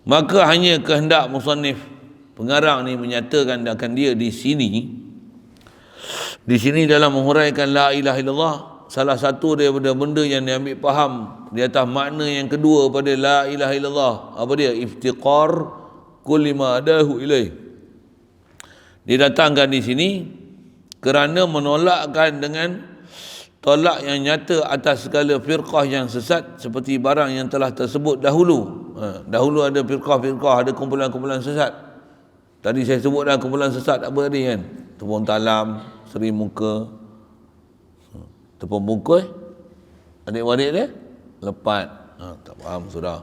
[SPEAKER 2] Maka hanya kehendak musannif pengarang ni menyatakan akan dia di sini dalam menghuraikan la ilaha illallah, salah satu daripada benda yang diambil faham di atas makna yang kedua pada la ilaha illallah, apa dia? Iftiqar kulli ma adahu ilaih. Didatangkan di sini kerana menolakkan dengan tolak yang nyata atas segala firqah yang sesat seperti barang yang telah tersebut dahulu. Dahulu ada firqah-firqah, ada kumpulan-kumpulan sesat. Tadi saya sebut dah kumpulan sesat apa tadi kan? Tepung talam, Seri Muka, tepung bungkus, adik-adik dia lepat. Tak faham sudah.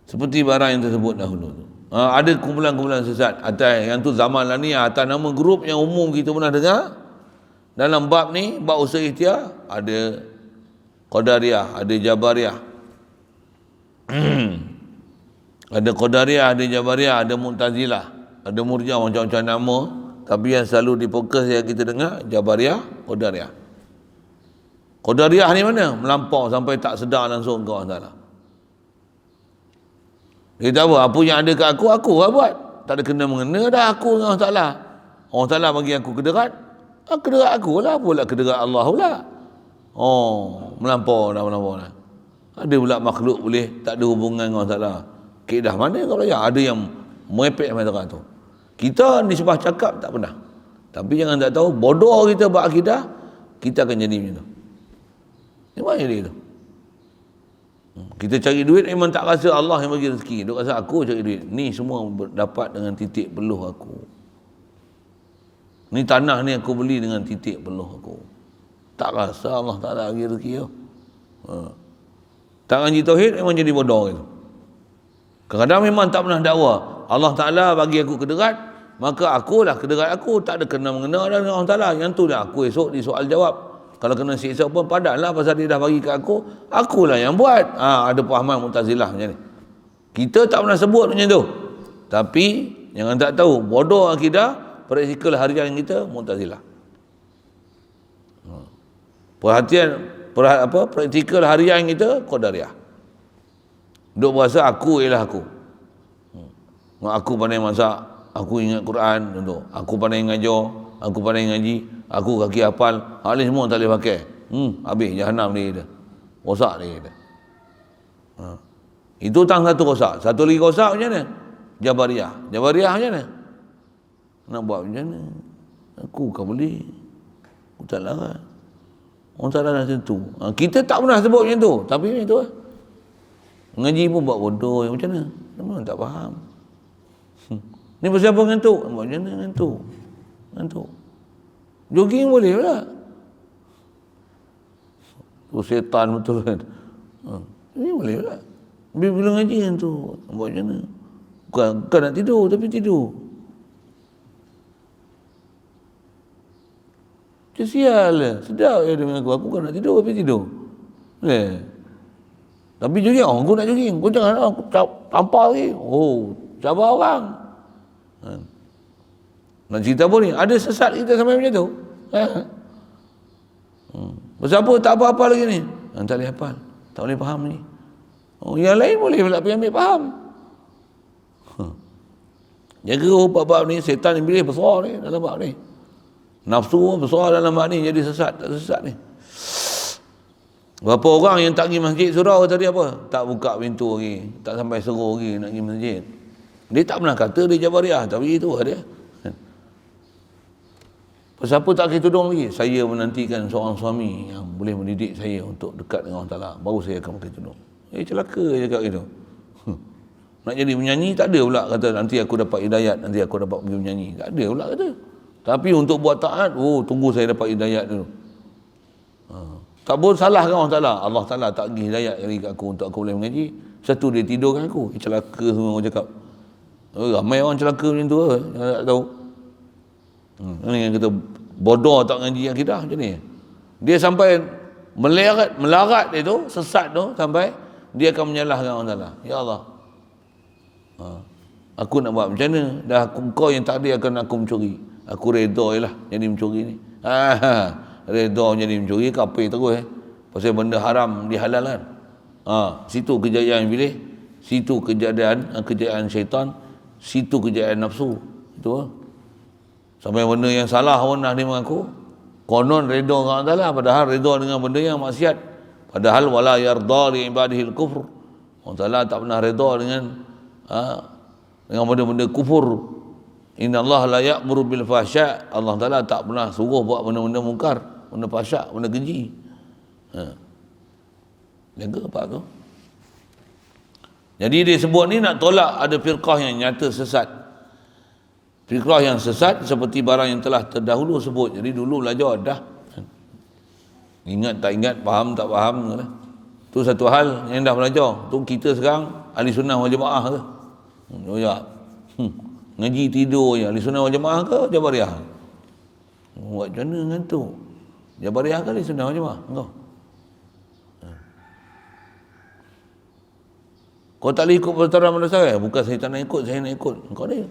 [SPEAKER 2] Seperti barang yang tersebut dahulu tu. Ada kumpulan-kumpulan sesat atas yang tu zaman lah ni, atas nama grup yang umum kita pernah dengar. Dalam bab ni, bab usul ikhtiar, ada Qadariyah, ada Jabariyah. Ada Qadariyah, ada Jabariyah, ada Mu'tazilah, ada Murji'ah, macam-macam nama. Tapi yang selalu difokus yang kita dengar, Jabariyah, Qadariyah. Qadariyah ni mana? Melampau sampai tak sedar langsung ke Allah Ta'ala. Dia kata apa yang ada kat aku lah buat. Tak ada kena-mengena dah aku dengan Allah Ta'ala. Allah Ta'ala bagi aku kederat, kederat aku lah, pula kederat Allah pula. Melampau dah. Ada pula makhluk boleh tak ada hubungan dengan Allah Ta'ala. Kaedah mana kau belajar? Ada yang merepek macam tu. Kita nisbah cakap tak pernah. Tapi jangan tak tahu, bodoh kita berakidah, kita akan jadi macam tu. Ni mana dia tu? Kita cari duit memang tak rasa Allah yang bagi rezeki. Duk rasa aku cari duit. Ni semua dapat dengan titik peluh aku. Ni tanah ni aku beli dengan titik peluh aku. Tak rasa Allah tak ada bagi rezeki tu. Tak ngaji tauhid memang jadi bodoh gitu. Kadang-kadang memang tak pernah dakwa Allah Ta'ala bagi aku kederat, maka akulah kederat aku, tak ada kena-mengena dengan Allah Ta'ala. Yang tu dah aku esok di soal jawab. Kalau kena siksa pun padanlah pasal dia dah bagi kat aku, akulah yang buat. Ada pahaman Mu'tazilah macam ni. Kita tak pernah sebut macam tu. Tapi jangan tak tahu, bodoh akidah, praktikal harian kita Mu'tazilah. Praktikal harian kita Qadariyah. Duk berasa aku ialah aku. Aku pandai masak, aku ingat Quran, contoh. Aku pandai ngajar, aku pandai ngaji, aku kaki hafal, hal ni semua tak boleh pakai. Habis jahanam dia kata. Rosak dia kata. Itu tang satu rosak. Satu lagi rosak macam mana? Jabariyah macam mana? Nak buat macam mana? Aku kan boleh. Aku tak larang. Orang tak larang macam tu. Kita tak pernah sebut macam tu. Tapi macam tu lah. Ngaji pun buat bodoh. Macam mana? Memang tak faham. Ni pasal apa ngantuk? Buat macam mana ngantuk? Jogging boleh pula. Tu setan betul kan. Ini boleh pula. Bila ngaji ngantuk. Buat macam mana? Bukan nak tidur, tapi tidur. Macam sial lah. Sedap ya dengan aku kan nak tidur, tapi tidur. Tapi jogging, aku nak jogging. Kau jangan aku tampar lagi. Cabar orang. Nak cerita apa ni? Ada sesat kita sampai macam tu. Pasal apa? Tak apa-apa lagi ni. Tak boleh hafal. Tak boleh faham ni. Yang lain boleh pula pergi ambil faham. Jaga bab-bab ni, setan yang pilih besar ni dalam bab ni. Nafsu besar dalam bab ni, jadi sesat. Tak sesat ni. Berapa orang yang tak pergi masjid surau tadi apa? Tak buka pintu lagi, tak sampai seru lagi nak pergi masjid. Dia tak pernah kata dia Jabariah, tapi itu dia. Siapa tak pakai tudung lagi? Saya menantikan seorang suami yang boleh mendidik saya untuk dekat dengan Allah Ta'ala, baru saya akan pakai tudung. Celaka je kat gitu. Nak jadi penyanyi tak ada pula kata nanti aku dapat hidayat, nanti aku dapat pergi menyanyi. Tak ada pula kata. Tapi untuk buat taat, tunggu saya dapat hidayat dulu. Tak boleh salahkan Allah Ta'ala. Allah Ta'ala tak bagi hidayat lagi kat aku untuk aku boleh mengaji. Satu dia tidurkan aku. Celaka semua orang cakap. Ramai orang celaka macam tu lah. Tak tahu. Ini yang kata bodoh tak ngaji akidah macam ni. Dia sampai melarat dia tu, sesat tu, sampai dia akan menyalahkan Allah Ta'ala. Ya Allah, aku nak buat macam mana? Dah kau yang takdir akan aku mencuri. Aku redha je lah jadi mencuri ni. Redha jadi mencuri, kapir terus pasal benda haram dihalalkan. Situ kejayaan bilis, situ kejayaan syaitan, situ kejayaan nafsu. Itu sampai benda yang salah pun dah dia mengaku. Konon redha dengan Allah Ta'ala, padahal redha dengan benda yang maksiat. Padahal wala yarda li ibadihil kufr. Allah Ta'ala tak pernah redha dengan benda-benda kufur. Inna Allah la ya'muru bil fahsya. Allah Ta'ala tak pernah suruh buat benda-benda mungkar, benda fahsyak, benda keji. Jaga apa tu? Jadi dia sebut ni nak tolak ada firqah yang nyata sesat. Firqah yang sesat seperti barang yang telah terdahulu sebut. Jadi dulu belajar dah. Ingat tak ingat, faham tak faham. Tu satu hal yang dah belajar. Tu kita sekarang ahli sunnah wal jamaah ke? Ngaji tidur je. Ahli sunnah wal jamaah ke Jabariah? Buat macam mana dengan tu? Jabariah ke ahli sunnah wal jamaah? Kau tak boleh ikut perturan madrasah? Bukan saya tak nak ikut, saya nak ikut. Kau ni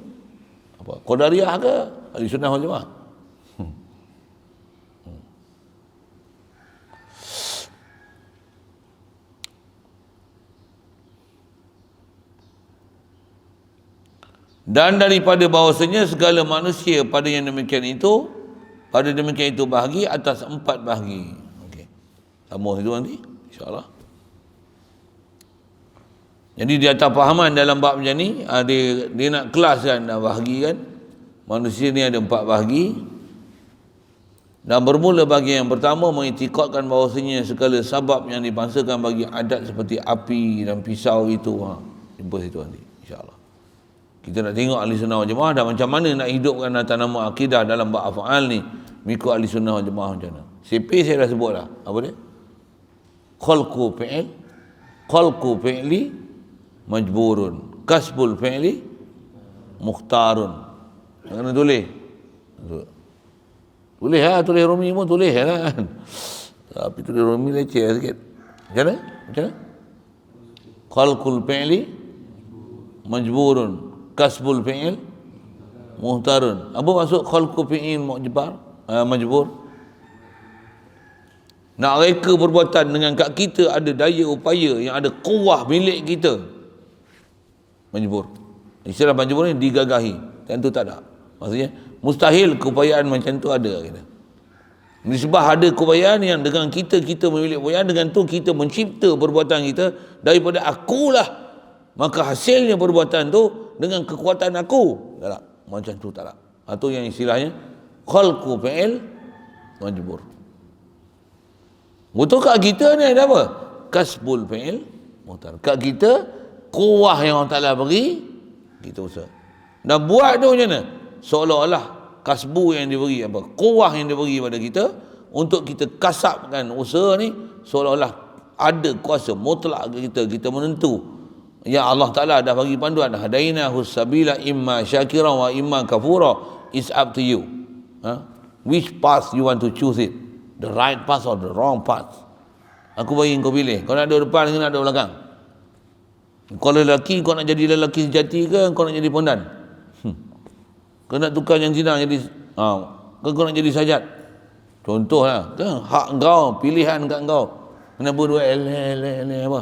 [SPEAKER 2] apa? Qadariyah ke ahli sunnah wal jamaah? Dan daripada bahawasanya segala manusia pada yang demikian itu, bahagi atas 4 bahagi. Okey. Sambung itu nanti insya-Allah. Jadi dia atas fahaman dalam bab macam ni, dia nak kelaskan dah bahagi kan. Manusia ni ada 4 bahagi. Dan bermula bagi yang pertama mengiktikadkan bahawasanya segala sebab yang dibangsakan bagi adat seperti api dan pisau itu. Jumpa situ nanti insya-Allah. Kita nak tengok ahli sunnah wal jamaah dan macam mana nak hidupkan atas nama akidah dalam bab af'al ni mengikut ahli sunnah wal jamaah macam mana. CP saya dah sebut dah. Apa dia? Khalqu fi'li majburun, kasbul fi'li mukhtarun. Kena tulis. Tulis tulis Rumi pun tulis kan. Tapi tulis Rumi leceh sikit. Macam mana? Khalqul fi'li majburun, kasbul fi'il muhtarun. Apa maksud khalqu fi'il majbur? Nak reka perbuatan dengan kat kita ada daya upaya yang ada kuah milik kita. Majbur. Istilah majbur ni digagahi. Tentu tak ada. Maksudnya mustahil keupayaan macam tu ada kita. Nisbah ada keupayaan yang dengan kita memiliki keupayaan, dengan tu kita mencipta perbuatan kita daripada akulah. Maka hasilnya perbuatan tu dengan kekuatan aku. Tak. Macam tu tak. Itu yang istilahnya khalqu fi'il majbur. Betul kat kita ni ada apa? Kasbul fi'il muhtar. Kat kita kuah yang Allah Ta'ala beri, kita usaha. Dan buat tu macam mana? Seolah-olah kasbu yang diberi, apa? Kuah yang diberi pada kita untuk kita kasapkan usaha ni, seolah-olah ada kuasa mutlak kita menentu. Ya Allah Ta'ala dah bagi panduan, hadainahu sabila imma syakiran wa imma kafura. It's up to you. Which path you want to choose it? The right path or the wrong path? Aku bagi kau pilih. Kau nak ada depan ke nak ada belakang? Kau lelaki, kau nak jadi lelaki sejati ke kau nak jadi pondan? Kau nak tukar yang zina jadi kau nak jadi sajat? Contohlah, hak kau, pilihan kat kau. Kenapa dua apa?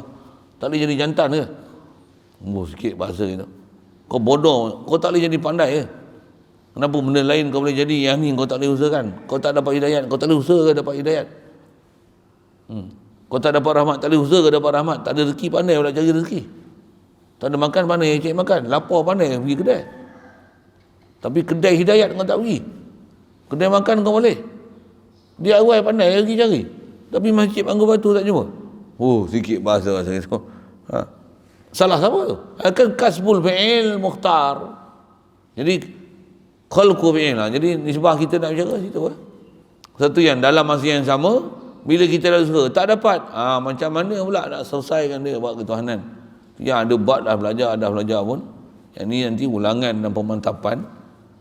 [SPEAKER 2] Tak boleh jadi jantan ke? Sikit bahasa itu. Kau bodoh, kau tak boleh jadi pandai ke? Kenapa benda lain kau boleh jadi, yang ni kau tak boleh usahakan? Kau tak dapat hidayat, kau tak boleh usaha dapat hidayat. Kau tak dapat rahmat, tak boleh usaha dapat rahmat. Tak ada rezeki, pandai pula cari rezeki. Tak ada makan, pandai cari makan. Lapar, pandai pergi kedai. Tapi kedai hidayat kau tak pergi. Kedai makan kau boleh. DIY pandai pergi cari. Tapi masjid Anggur Batu tak jumpa. Oh, sikit bahasa itu. Salah siapa tu? Akan kasbul fi'il mukhtar. Jadi khalqu fi'il lah. Jadi nisbah kita nak bicara situ satu yang dalam masa yang sama, bila kita dah suka tak dapat, macam mana pula nak selesaikan dia buat ketuhanan. Yang ada buat dah belajar pun. Yang ni nanti ulangan dan pemantapan.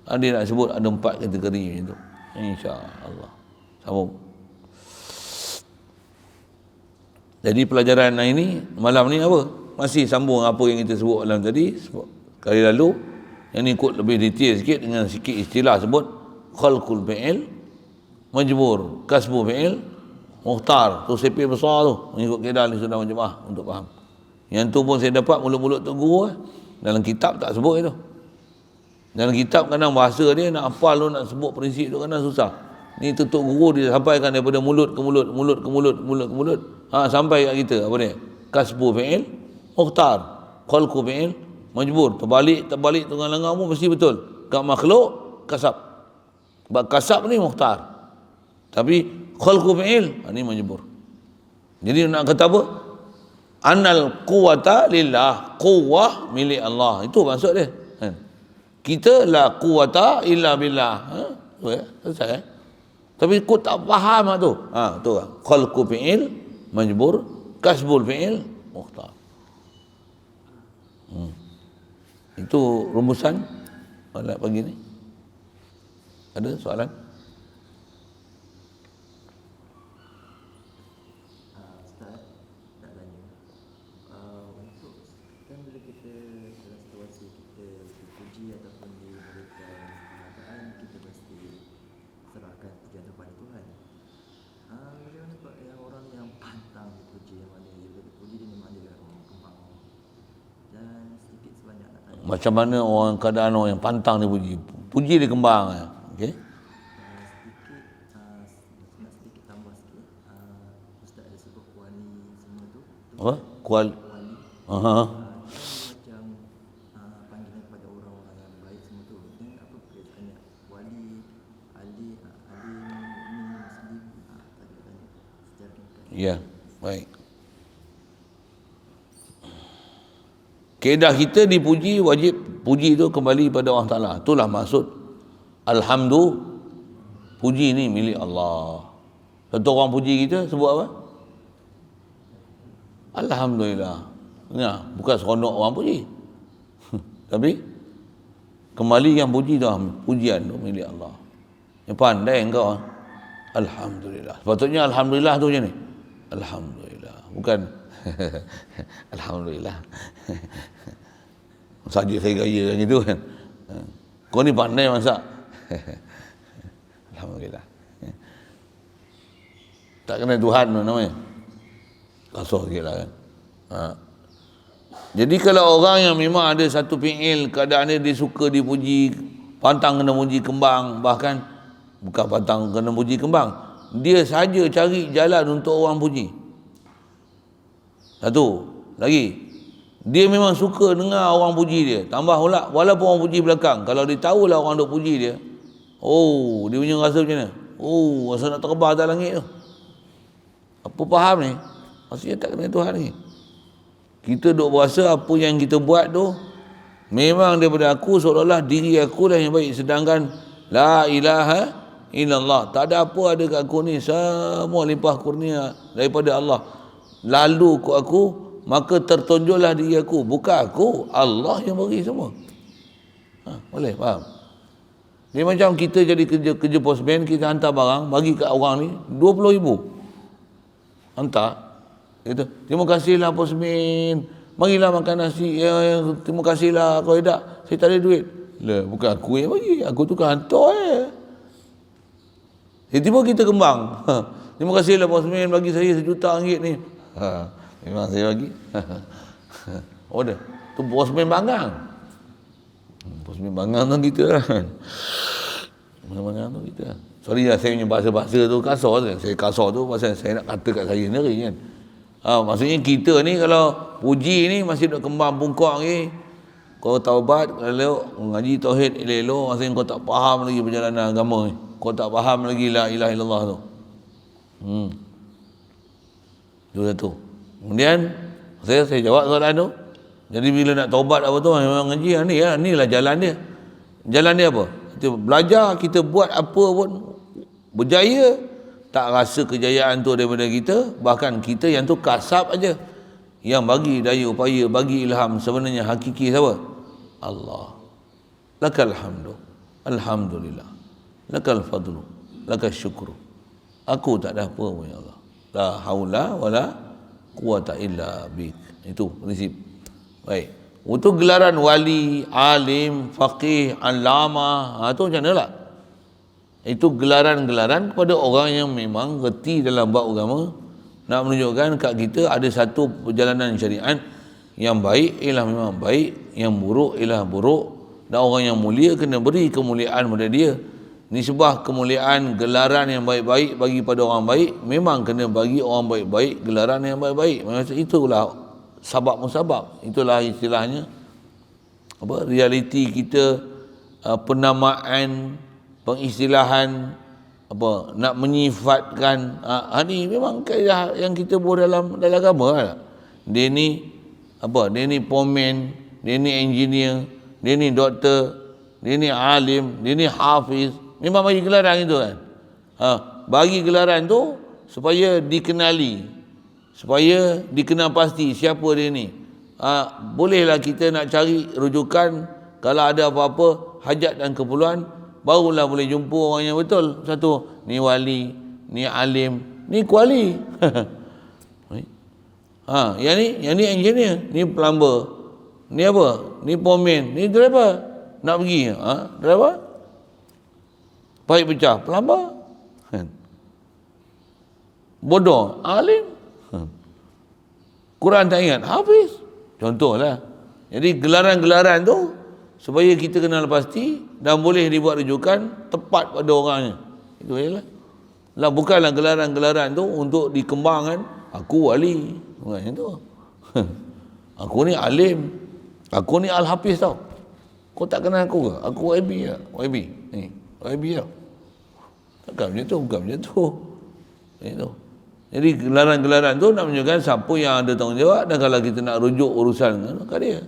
[SPEAKER 2] Dia nak sebut ada 4 kategori macam tu. Insya-Allah. Sambung. Jadi pelajaran ini malam ni apa? Masih sambung apa yang kita sebut malam tadi kali lalu. Yang ni ikut lebih detail sikit dengan sikit istilah sebut khalqul fi'il majbur, kasbu fi'il mukhtar. Tu CP besar tu mengikut kaedah ni sudah menjemaah untuk faham. Yang tu pun saya dapat mulut-mulut tu guru dalam kitab tak sebut itu. Dalam kitab kadang bahasa dia nak hafal tu, nak sebut prinsip tu kadang susah. Ni tutup guru dia sampaikan daripada mulut ke mulut, sampai kat kita apa dia? Kasbu fi'il mukhtar, khalqu fi'il majbur. Terbalik tengah lengan pun mesti betul. Kat makhluk kasab. Sebab kasab ni mukhtar. Tapi khalqu fi'il ni majbur. Jadi nak kata apa? Annal quwwata lillah, quwwah milik Allah. Itu maksud dia. Kita la quwwata illa billah. Selesai. Tapi kau tak faham tu. Tu lah. Khalqu fi'il majbur, kasbul fi'il mukhtar. Itu rumusan pada pagi ni. Ada soalan?
[SPEAKER 3] Ustaz, nak tanya. Untuk kan bila kita dalam situasi kita dipuji ataupun diberikan penghargaan, kita mesti serahkan pujian kepada Tuhan. Bagaimana Pak yang orang yang pantang dipuji, yang mana dia dipuji dia memang dia kembang. Dan sedikit sebanyak nak tanya.
[SPEAKER 2] Macam mana orang keadaan orang yang pantang dipuji? Puji dia kembang. Okey.
[SPEAKER 3] Sedikit tambah sikit. Ustaz ada sebut wali semua tu.
[SPEAKER 2] Apa? Wali.
[SPEAKER 3] Macam panggilan kepada orang-orang yang baik semua tu. Dan apa perbezaannya? Wali, alim, muslim. Tadi tanya secara ringkas.
[SPEAKER 2] Ya, baik. Kaedah kita dipuji, wajib puji itu kembali pada Allah Ta'ala. Itulah maksud alhamdulillah. Puji ni milik Allah. Satu orang puji kita sebut apa? Alhamdulillah. Ya, bukan seronok orang puji. Tapi kembali yang puji tu, pujian tu milik Allah. Yang pandai engkau. Alhamdulillah. Sepatutnya alhamdulillah tu macam ni. Alhamdulillah. Bukan alhamdulillah. Saja saya gaya macam tu kan. Kau ni pandai masak. Alhamdulillah. Tak kena Tuhan tu namanya. Kasar sikit lah kan. Jadi kalau orang yang memang ada satu fi'il, keadaan dia suka dipuji, pantang kena puji kembang, bahkan bukan pantang kena puji kembang, dia saja cari jalan untuk orang puji. Satu lagi, dia memang suka dengar orang puji dia. Tambah pula, walaupun orang puji belakang, kalau dia tahulah orang duk puji dia, dia punya rasa macam mana? Rasa nak terbang atas langit tu. Apa faham ni? Maksudnya tak kena Tuhan ni. Kita duk berasa apa yang kita buat tu memang daripada aku, seolah-olah diri aku lah yang baik. Sedangkan la ilaha illallah, tak ada apa ada kat aku ni, semua limpah kurnia daripada Allah. Lalu ke aku, maka tertonjollah diri aku. Bukan aku, Allah yang beri semua. Boleh faham? Dia macam kita jadi kerja postman, kita hantar barang, bagi kat orang ni 20,000. Hantar. Kata, terima kasihlah postman, marilah makan nasi. Terima kasihlah kau tak, saya tak ada duit. Lah, bukan aku yang bagi, aku tu kan hantar tiba-tiba kita kembang. Terima kasihlah postman bagi saya RM1,000,000 ni. Memang saya bagi. Dah. Tu postman bangang. Sembarangan tu kita lah kan. Sembarangan tu kita. Sorry lah saya punya bahasa-bahasa tu kasar kan. Saya kasar tu pasal saya nak kata kat saya sendiri kan. Maksudnya kita ni kalau puji ni masih duk kembang bungkuk lagi. Kau taubat, kalau ngaji tauhid elok-elok, maksudnya kau tak faham lagi perjalanan agama ni. Kau tak faham lagi la ilaha illallah tu. Itu satu. Kemudian saya jawab soalan tu. Jadi bila nak taubat apa tu, memang ngaji ni lah jalan dia. Jalan dia apa? Kita belajar, kita buat apa pun berjaya, tak rasa kejayaan tu daripada kita, bahkan kita yang tu kasab aja. Yang bagi daya upaya, bagi ilham sebenarnya hakiki siapa? Allah. Lakal hamdu. Alhamdulillah. Lakal fadlu. Lakal syukru. Aku tak ada apa pun ya Allah. La haula wala quwata illa bik. Itu prinsip. Baik. Untuk gelaran wali, alim, faqih, alama, itu macam mana lah? Itu gelaran-gelaran kepada orang yang memang reti dalam bab agama, nak menunjukkan kat kita ada satu perjalanan syariat yang baik ialah memang baik, yang buruk ialah buruk, dan orang yang mulia kena beri kemuliaan pada dia. Nisbah kemuliaan gelaran yang baik-baik bagi pada orang baik, memang kena bagi orang baik-baik gelaran yang baik-baik. Maksud itulah sabab musabab. Itulah istilahnya apa, realiti kita, penamaan, pengistilahan, apa, nak menyifatkan ni memang kaedah yang kita buat dalam agama lah. Dia ni apa, dia ni pomen, dia ni engineer, dia ni doktor, dia ni alim, dia ni hafiz, memang bagi gelaran itu kan. Bagi gelaran tu supaya dikenali, supaya dikenal pasti siapa dia ni. Bolehlah kita nak cari rujukan kalau ada apa-apa hajat dan keperluan, barulah boleh jumpa orang yang betul. Satu, ni wali, ni alim, ni kuali. Yang ni engineer, ni plumber, ni apa? Ni pomen, ni driver. Nak pergi, driver? Paip pecah, plumber. Bodoh, alim. Quran tak ingat, hafiz. Contohlah. Jadi gelaran-gelaran tu supaya kita kenal pasti dan boleh dibuat rujukan tepat pada orangnya. Itu je lah. Bukanlah gelaran-gelaran tu untuk dikembangkan. Aku wali. Bukan macam tu. Aku ni alim. Aku ni al-hafiz tau. Kau tak kenal aku ke? Aku YB lah. YB. Ni. YB lah. Takkan macam tu. Bukan macam tu. Itu. Jadi gelaran-gelaran tu nak menunjukkan siapa yang ada tanggungjawab, dan kalau kita nak rujuk urusan kat dia.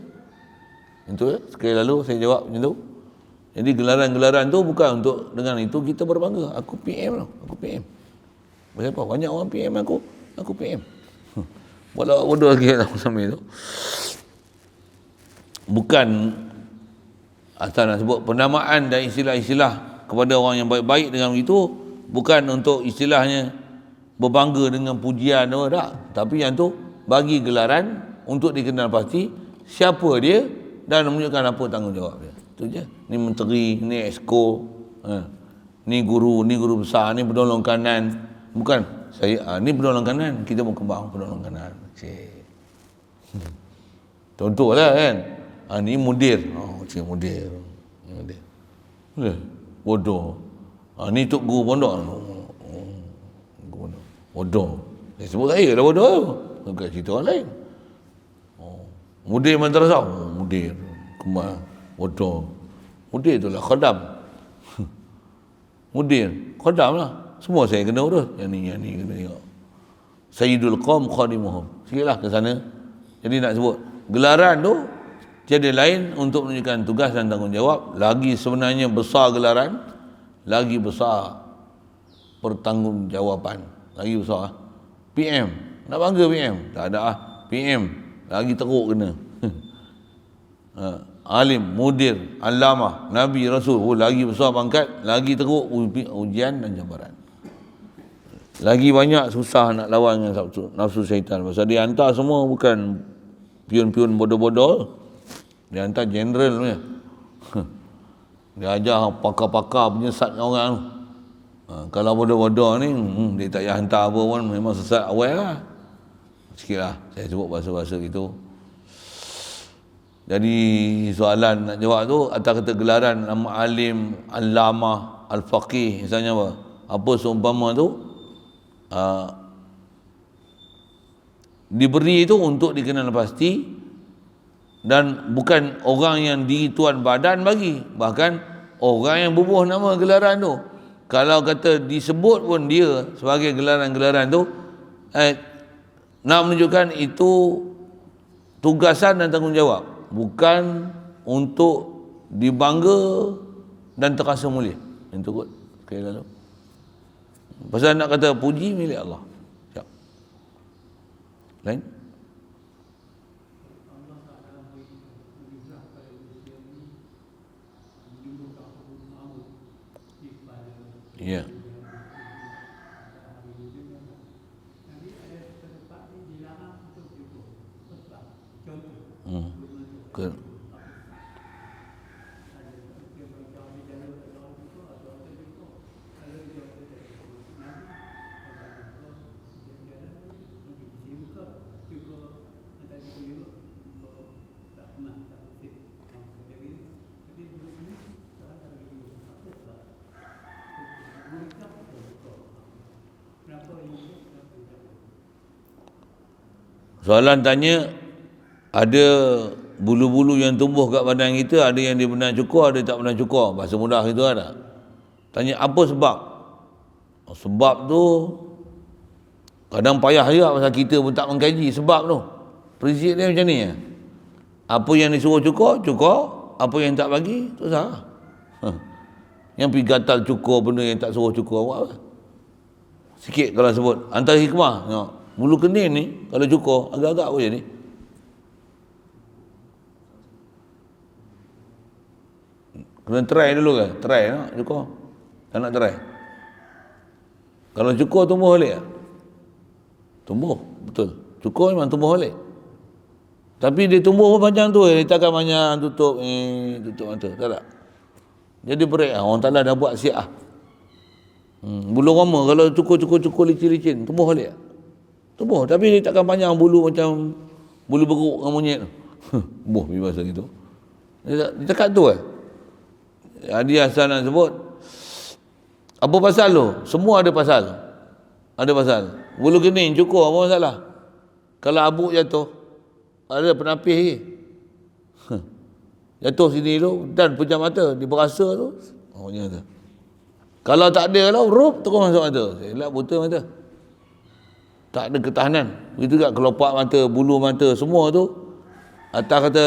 [SPEAKER 2] Itu sekali lalu saya jawab macam tu. Jadi gelaran-gelaran tu bukan untuk dengan itu kita berbangga. Aku PM lah. Aku PM. Berapa? Banyak orang PM aku. Aku PM. Buat bodoh lagi sampai tu. Bukan asal nak sebut penamaan dan istilah-istilah kepada orang yang baik-baik dengan itu, bukan untuk istilahnya berbangga dengan pujian tu tak. Tapi yang tu bagi gelaran untuk dikenal pasti siapa dia dan menunjukkan apa tanggungjawab dia. Itu je. Ni menteri, ni exco, ni guru besar, ni penolong kanan. Bukan saya, ni penolong kanan, kita mau kembang penolong kanan. Contohlah kan. Ni mudir. Mudir. Bodoh. Ni tok guru pondok. Bodoh. Saya sebut saya dah bodoh tu. Bukan cerita orang lain. Mudir madrasah. Mudir. Kemar. Bodoh. Mudir tu lah khadam. Mudir. Khadam lah. Semua saya kena urus. Yang ni kena tengok. Sayyidul Qawm Khadimuhum. Sikitlah ke sana. Jadi nak sebut. Gelaran tu tiada lain untuk menunjukkan tugas dan tanggungjawab. Lagi sebenarnya besar gelaran, lagi besar pertanggungjawaban. Lagi besar. PM. Nak bangga PM? Tak ada PM. Lagi teruk kena. Alim, mudir, alama, Nabi, Rasul. Lagi besar pangkat, lagi teruk ujian dan cabaran. Lagi banyak susah nak lawan dengan nafsu syaitan. Pasal dia hantar semua bukan pion-pion bodoh-bodoh. Dia hantar general punya. Dia ajar pakar-pakar penyesat orang tu. Kalau bodoh-bodoh ni, dia tak payah hantar apa pun, memang sesat awal lah. Sikit lah, saya sebut bahasa-bahasa gitu. Jadi soalan nak jawab tu atas kata gelaran nama alim, allamah, al-faqih misalnya apa? Apa seumpama tu diberi itu untuk dikenal pasti dan bukan orang yang tuan badan bagi, bahkan orang yang bubuh nama gelaran tu. Kalau kata disebut pun dia sebagai gelaran-gelaran tu nak menunjukkan itu tugasan dan tanggungjawab, bukan untuk dibangga dan terasa mulia. Itu kot sekali lalu. Pasal nak kata puji milik Allah. Siap. Lain? Ya. Ke soalan tanya, ada bulu-bulu yang tumbuh kat badan kita, ada yang dia pernah cukur, ada tak pernah cukur. Bahasa mudah itu ada. Tanya apa sebab? Sebab tu kadang payah juga pasal kita pun tak mengkaji sebab tu. Prinsip dia macam ni ya. Apa yang disuruh cukur, cukur. Apa yang tak bagi, tu salah. Yang pergi gatal cukur benda yang tak suruh cukur, buat apa? Sikit kalau sebut. Antara hikmah, bulu kening ni kalau cukur agak-agak apa jadi? Kena try dulu kan? Try nak cukur. Tak nak try. Kalau cukur tumbuh balik tak? Tumbuh, betul. Cukur memang tumbuh balik. Tapi dia tumbuh pun panjang tu, dia takkan banyak tutup mata, tak? Jadi berat lah. Orang Ta'ala dah buat siap lah. Bulu roma kalau cukur licin-licin, tumbuh balik tak? Tumbuh, tapi dia takkan panjang bulu macam bulu beruk dengan monyet tu. Buh, biasa gitu. Dia cakap tu dia asal nak sebut apa pasal tu? Semua ada pasal. Ada pasal. Bulu kening cukur apa masalah? Kalau abuk jatuh, ada penapis lagi. Jatuh sini tu dan pejam mata, dia berasa tu. Oh macam tu. Kalau tak ada lah, rup terus masuk mata. Elak buta mata. Tak ada ketahanan. Begitu juga kelopak mata, bulu mata, semua tu atas kata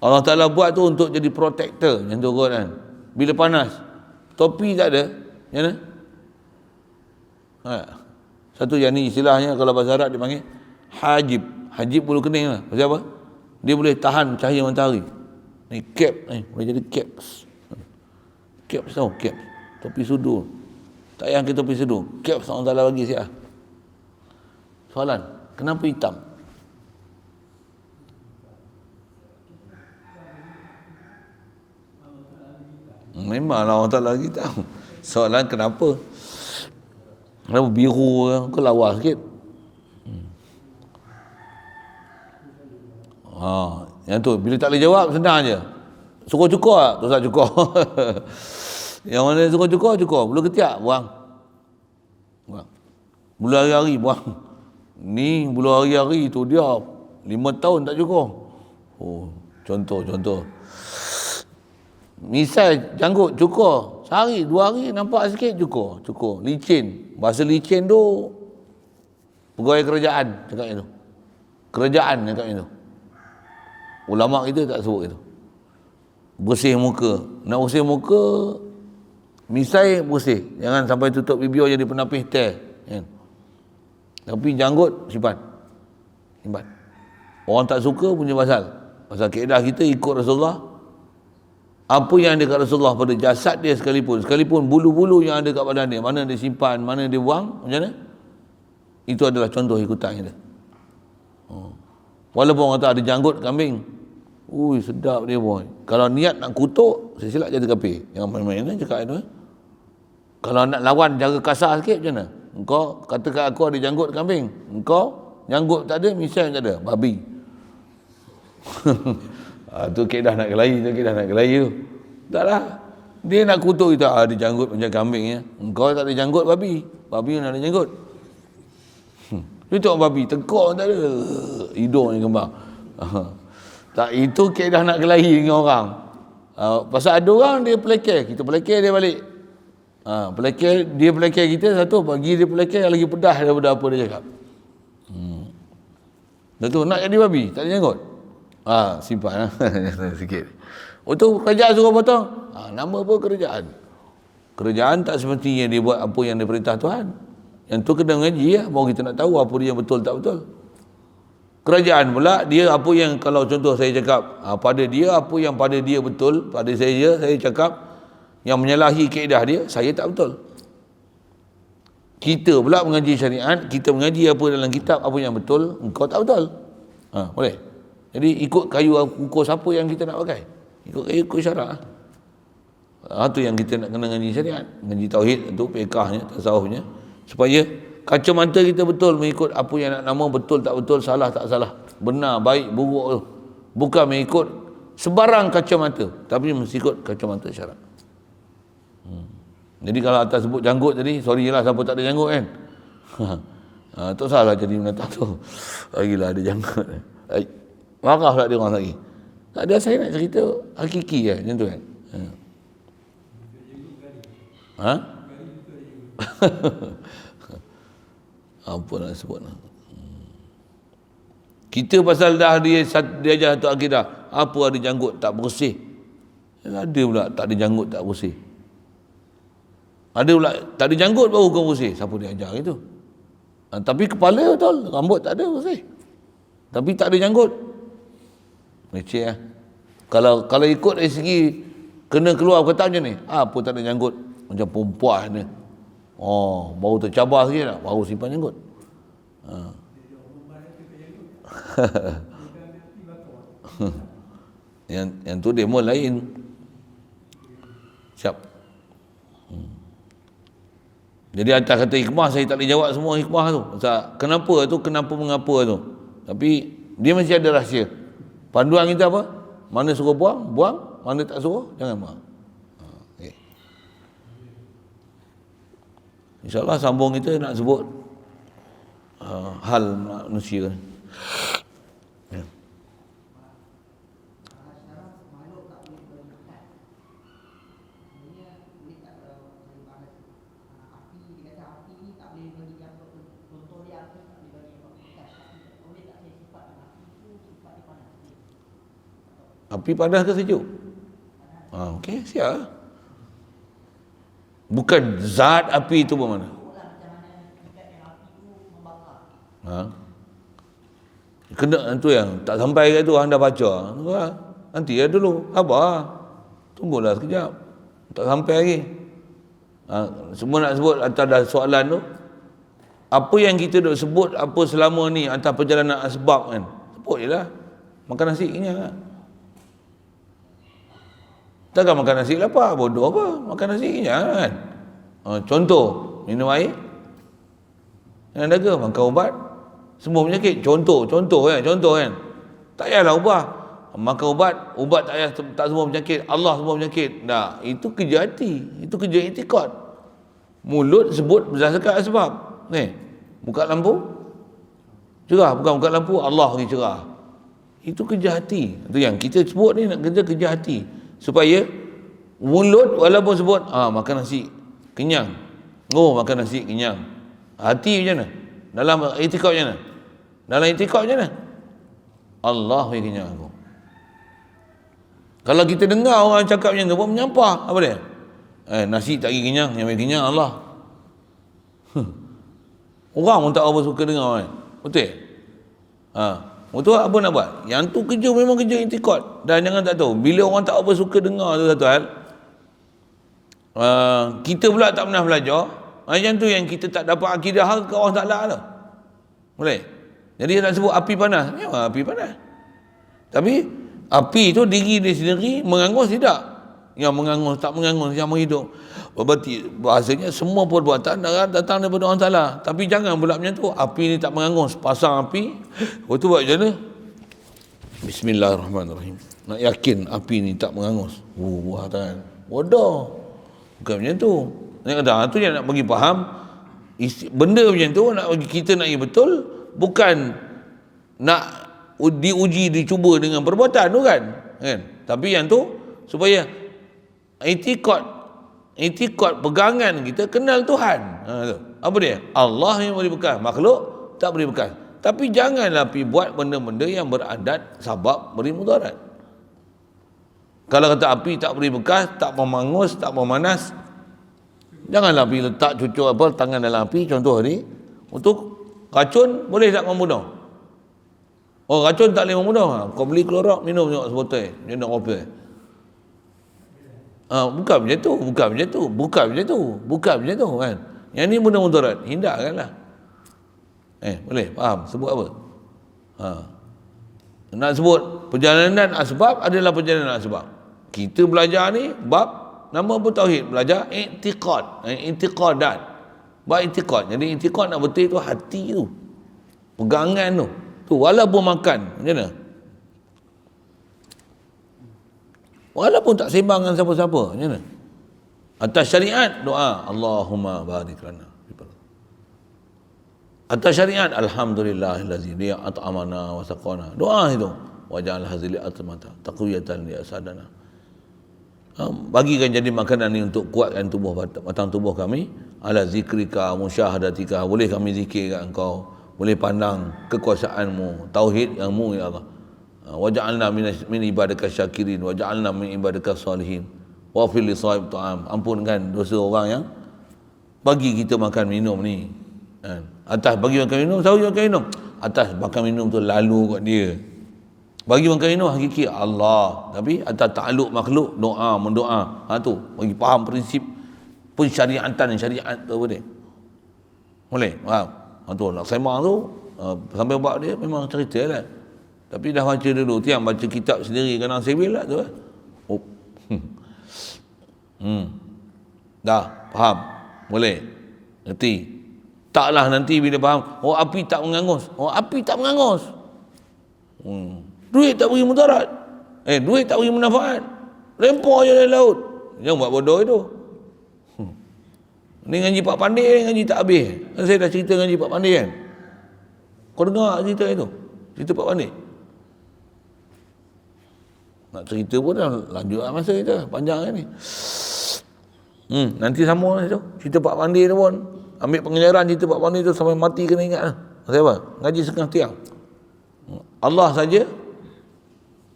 [SPEAKER 2] Allah Ta'ala buat tu untuk jadi protector. Macam tu kot kan. Bila panas, topi tak ada, macam mana? Satu yang ni istilahnya kalau bahasa Arab dia panggil hajib. Hajib bulu kening lah. Pasal apa? Dia boleh tahan cahaya matahari. Ni cap ni, boleh jadi caps. Caps tau, caps. Topi sudu. Tak payah kita topi sudu. Caps Allah Ta'ala bagi siap. Soalan, kenapa hitam? Memanglah orang tak lagi tahu. Soalan kenapa? Kenapa biru ke lawa sikit? Yang tu bila tak boleh jawab senang je. Suruh cukur tak? Tu tak cukur. Yang mana suruh cukur, cukur. Bulu ketiak buang. Bulu hari-hari buang. Ni bulu hari-hari tu dia 5 tahun tak cukur. Contoh. Misal janggut cukur, sehari 2 hari nampak sikit cukur. Licin. Bahasa licin tu pegawai kerajaan cakap itu. Kerajaan cakap itu. Ulama kita tak sebut itu. Bersih muka. Nak bersih muka, misai bersih. Jangan sampai tutup bibir jadi penapis teh. Kan? Tapi janggut simpan. Orang tak suka punya pasal. Pasal kaedah kita ikut Rasulullah. Apa yang ada kat Rasulullah pada jasad dia sekalipun bulu-bulu yang ada kat badan dia, mana dia simpan, mana dia buang, macam mana? Itu adalah contoh ikutan kita. Walaupun orang kata ada janggut kambing, sedap dia boy. Kalau niat nak kutuk, silap jadi kafir. Jangan main-main cakap itu. Kalau nak lawan jaga kasar sikit macam mana? Engkau katakan aku ada janggut kambing, engkau janggut tak ada, misal tak ada, babi. Tu kaedah nak kelahi tu. Taklah. Dia nak kutuk kita, ada janggut macam kambing ya. Engkau tak ada janggut babi. Babi mana ada janggut. Dia tengok babi, tekuk tak ada. Hidung yang kembang. Tak, itu kaedah nak kelahi dengan orang. Pasal ada orang dia pelekeh, kita pelekeh dia balik. Dia pelekeh kita, satu bagi dia pelekeh lagi pedas daripada apa dia cakap. Satu nak jadi babi, tak ada janggut. Simpan sikit. Untuk kerajaan suruh potong. Nama apa kerajaan? Kerajaan tak semestinya dia buat apa yang diperintah Tuhan. Yang tu kena mengaji ya, baru kita nak tahu apa dia yang betul tak betul. Kerajaan pula dia apa yang, kalau contoh saya cakap pada dia apa yang pada dia betul, pada saya cakap yang menyalahi kaedah dia, saya tak betul. Kita pula mengaji syariat, kita mengaji apa dalam kitab, apa yang betul, engkau tak betul. Boleh. Jadi ikut kayu ukur siapa yang kita nak pakai. Ikut syarak. Tu yang kita nak kena ngaji syariat, ngaji tauhid tu, fiqahnya, tasawufnya, supaya kacamata kita betul mengikut apa yang nak nama, betul tak betul, salah tak salah, benar baik buruk tu. Bukan mengikut sebarang kacamata, tapi mesti ikut kacamata syarak. Jadi kalau atas sebut janggut tadi, sorry lah siapa tak ada janggut kan. Tak salah jadi menatang tu. Lagilah ada janggut. Marah pula dia orang lagi. Tak ada, saya nak cerita hakiki kan, macam tu kan. Apa nak sebut nak. Kita pasal dah dia ajar satu akidah, apa ada janggut tak bersih. Ada pula tak ada janggut tak bersih. Ada pula tak ada janggut baru kau bersih. Siapa dia ajar itu? Tapi kepala betul, rambut tak ada bersih. Tapi tak ada janggut. Leceh lah. Kalau ikut dari segi kena keluar kata macam ni, apa tak ada janggut? Macam perempuan ni. Baru tercabar sikit tak? Baru simpan janggut. Yang tu demo lain. Siap. Jadi atas kata hikmah, saya tak boleh jawab semua hikmah tu. Kenapa tu, mengapa tu. Tapi dia mesti ada rahsia. Panduan kita apa? Mana suruh buang, buang. Mana tak suruh, jangan buang. Okay. InsyaAllah sambung kita nak sebut hal manusia. Ya. Api panas ke sejuk? Okey, siap. Bukan zat api itu bagaimana? Kena tu yang tak sampai ke tu anda baca. Nanti ya dulu. Sabar. Tunggulah sekejap. Tak sampai lagi. Semua nak sebut atas soalan tu. Apa yang kita duk sebut apa selama ni atas perjalanan asbab kan? Sebut je lah. Makan nasi kenyang lah. Takkan makan nasi lapar, bodoh apa? Makan nasi kenyang kan? Contoh, minum air. Yang daga, makan ubat. Semua penyakit. Contoh kan? Tak payahlah ubah. Makan ubat tak semua penyakit. Allah semua penyakit. Nah, itu kerja hati. Itu kerja itikad. Mulut sebut berdasarkan sebab. Ni, buka lampu. Cerah, bukan buka lampu, Allah bagi cerah. Itu kerja hati. Itu yang kita sebut ni, nak kerja hati. Supaya mulut walaupun sebut makan nasi kenyang, makan nasi kenyang, hati macam mana? Dalam itikad macam mana? Dalam itikad macam mana? Allah bagi kenyang aku. Kalau kita dengar orang cakap macam tu, buat menyampah apa dia? Nasi tak bagi kenyang, yang bagi kenyang Allah. Orang pun tak apa suka dengar kan? Betul? Betul apa nak buat? Yang tu kerja memang kerja intikad. Dan jangan tak tahu, bila orang tak apa suka dengar tu satu hal, kita pula tak pernah belajar, macam tu yang kita tak dapat akidah ke Allah Ta'ala tu. Boleh? Jadi nak sebut api panas, memang api panas. Tapi api tu diri dia sendiri mengangus tidak? Yang mengangus, tak mengangus, yang menghidup. Berarti bahasanya semua perbuatan datang daripada Allah Ta'ala. Tapi jangan pula macam tu, api ni tak mengangus, pasang api, tu buat macam mana? Bismillahirrahmanirrahim. Nak yakin api ni tak mengangus. Buah tangan. Bodoh. Bukan macam tu. Nak kata tu yang nak bagi faham benda macam tu nak bagi kita nak betul, bukan nak diuji dicuba dengan perbuatan tu kan. Tapi yang tu supaya itikad pegangan kita kenal Tuhan. Apa dia? Allah yang beri bekas, makhluk tak beri bekas. Tapi janganlah pergi buat benda-benda yang beradat sebab beri mudarat. Kalau kata api tak beri bekas, tak memangus, tak memanas, janganlah pergi letak cucuk tangan dalam api. Contoh ni, untuk racun boleh tak membunuh? Oh, racun tak boleh membunuh. Kau beli klorak, minum tengok sebotol. Dia nak kopi. Bukan macam tu kan. Yang ni benda mudarat, hindarkanlah. Boleh faham sebut apa? Nak sebut perjalanan asbab adalah perjalanan asbab. Kita belajar ni bab nama pun tauhid, belajar i'tiqadat. Bab i'tiqad. Jadi i'tiqad nak betul tu hati tu. Pegangan tu. Tu walaupun makan, macam mana? Walaupun tak sembang dengan siapa-siapa, macam mana? Atas syariat doa, Allahumma barik lana. Atas syariat, alhamdulillahillazi li at'amana wa saqana. Doa itu, waja'al hazili atmata taqwiyatan li asadana. Bagikan jadi makanan ini untuk kuatkan batang tubuh kami. Ala zikrika musyahadatika, boleh kami zikir kat engkau, boleh pandang kekuasaanmu, tauhidmu ya Allah. Waja'alna min ibadaka syakirin, waja'alna min ibadaka salihin, wafil li sahib ta'am, ampunkan dosa orang yang bagi kita makan minum ni. Atas bagi makan minum, tahu makan minum, atas makan minum tu lalu kat dia. Bagi makan minum hakiki Allah, tapi atas takluk makhluk, doa mendoa. Tu bagi faham prinsip pensyariatan syariat tu apa dia. Boleh faham? Tu nak sembang tu sampai bab dia memang cerita lah. Tapi dah baca dulu, tiang baca kitab sendiri kena sibil lah tu. Dah faham? Boleh? Ngerti? Taklah nanti bila faham, api tak mengangus. Api tak mengangus. Duit tak beri mudarat. Duit tak beri manfaat. Lempar je dalam laut. Jangan buat bodoh itu. Ni ngaji Pak Pandai ni ngaji tak habis. Kan saya dah cerita ngaji Pak Pandai kan. Kau dengar cerita itu? Cerita Pak Pandai. Nak cerita pun dah lanjut lah masa kita. Panjang kan ni. Nanti sambung lah itu. Cerita Pak Pandai tu pun. Ambil pengajaran cerita Pak Pandai tu sampai mati kena ingat lah. Maksud apa? Ngaji setengah tiang. Allah saja.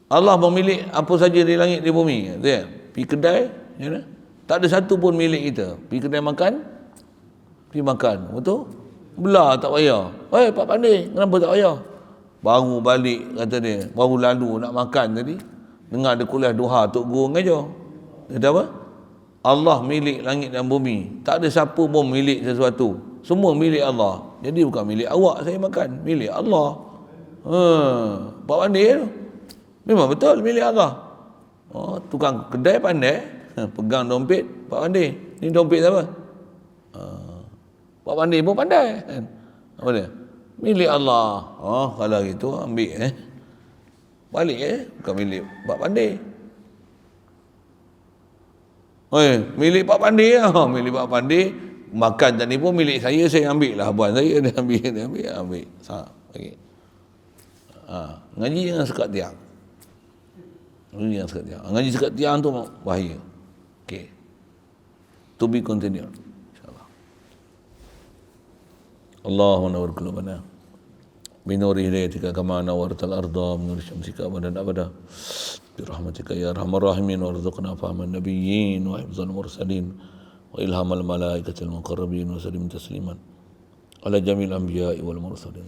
[SPEAKER 2] Allah memilih apa saja di langit di bumi. Pergi kedai, ya, tak ada satu pun milik kita. Pergi kedai makan, pergi makan. Betul? Belah tak payah. Pak Pandai, kenapa tak payah? Baru balik kata dia. Baru lalu nak makan tadi. Dengar ada kuliah duha Tok Guru mengajar. Dia kata apa? Allah milik langit dan bumi. Tak ada siapa pun milik sesuatu. Semua milik Allah. Jadi bukan milik awak saya makan. Milik Allah. Pak Pandai tu. Memang betul milik Allah. Tukang kedai pandai. Pegang dompet Pak Pandai. Ni dompet siapa? Pak Pandai pun pandai. Apa dia? Milik Allah. Kalau gitu ambil balik bukan milik Pak Pandai. Milik Pak Pandai milik Pak Pandai. Makan tadi pun milik saya ambil lah. Abang saya dia ambil. Okay. Ngaji jangan sekat tiang. Ngaji sekat tiang tu bahaya. Okay. To be continued. InsyaAllah. Allahumma nawwir qulubana binur hidayatika kama nawwartal arda min nur syamsika abadan abada. Birahmatika ya arhamar rahimin warzuqna fahman nabiyyin wa hifzal mursalin wa ilhamal malaikatil muqarrabin wa sallim tasliman ala jamil anbiya'i wal mursalin.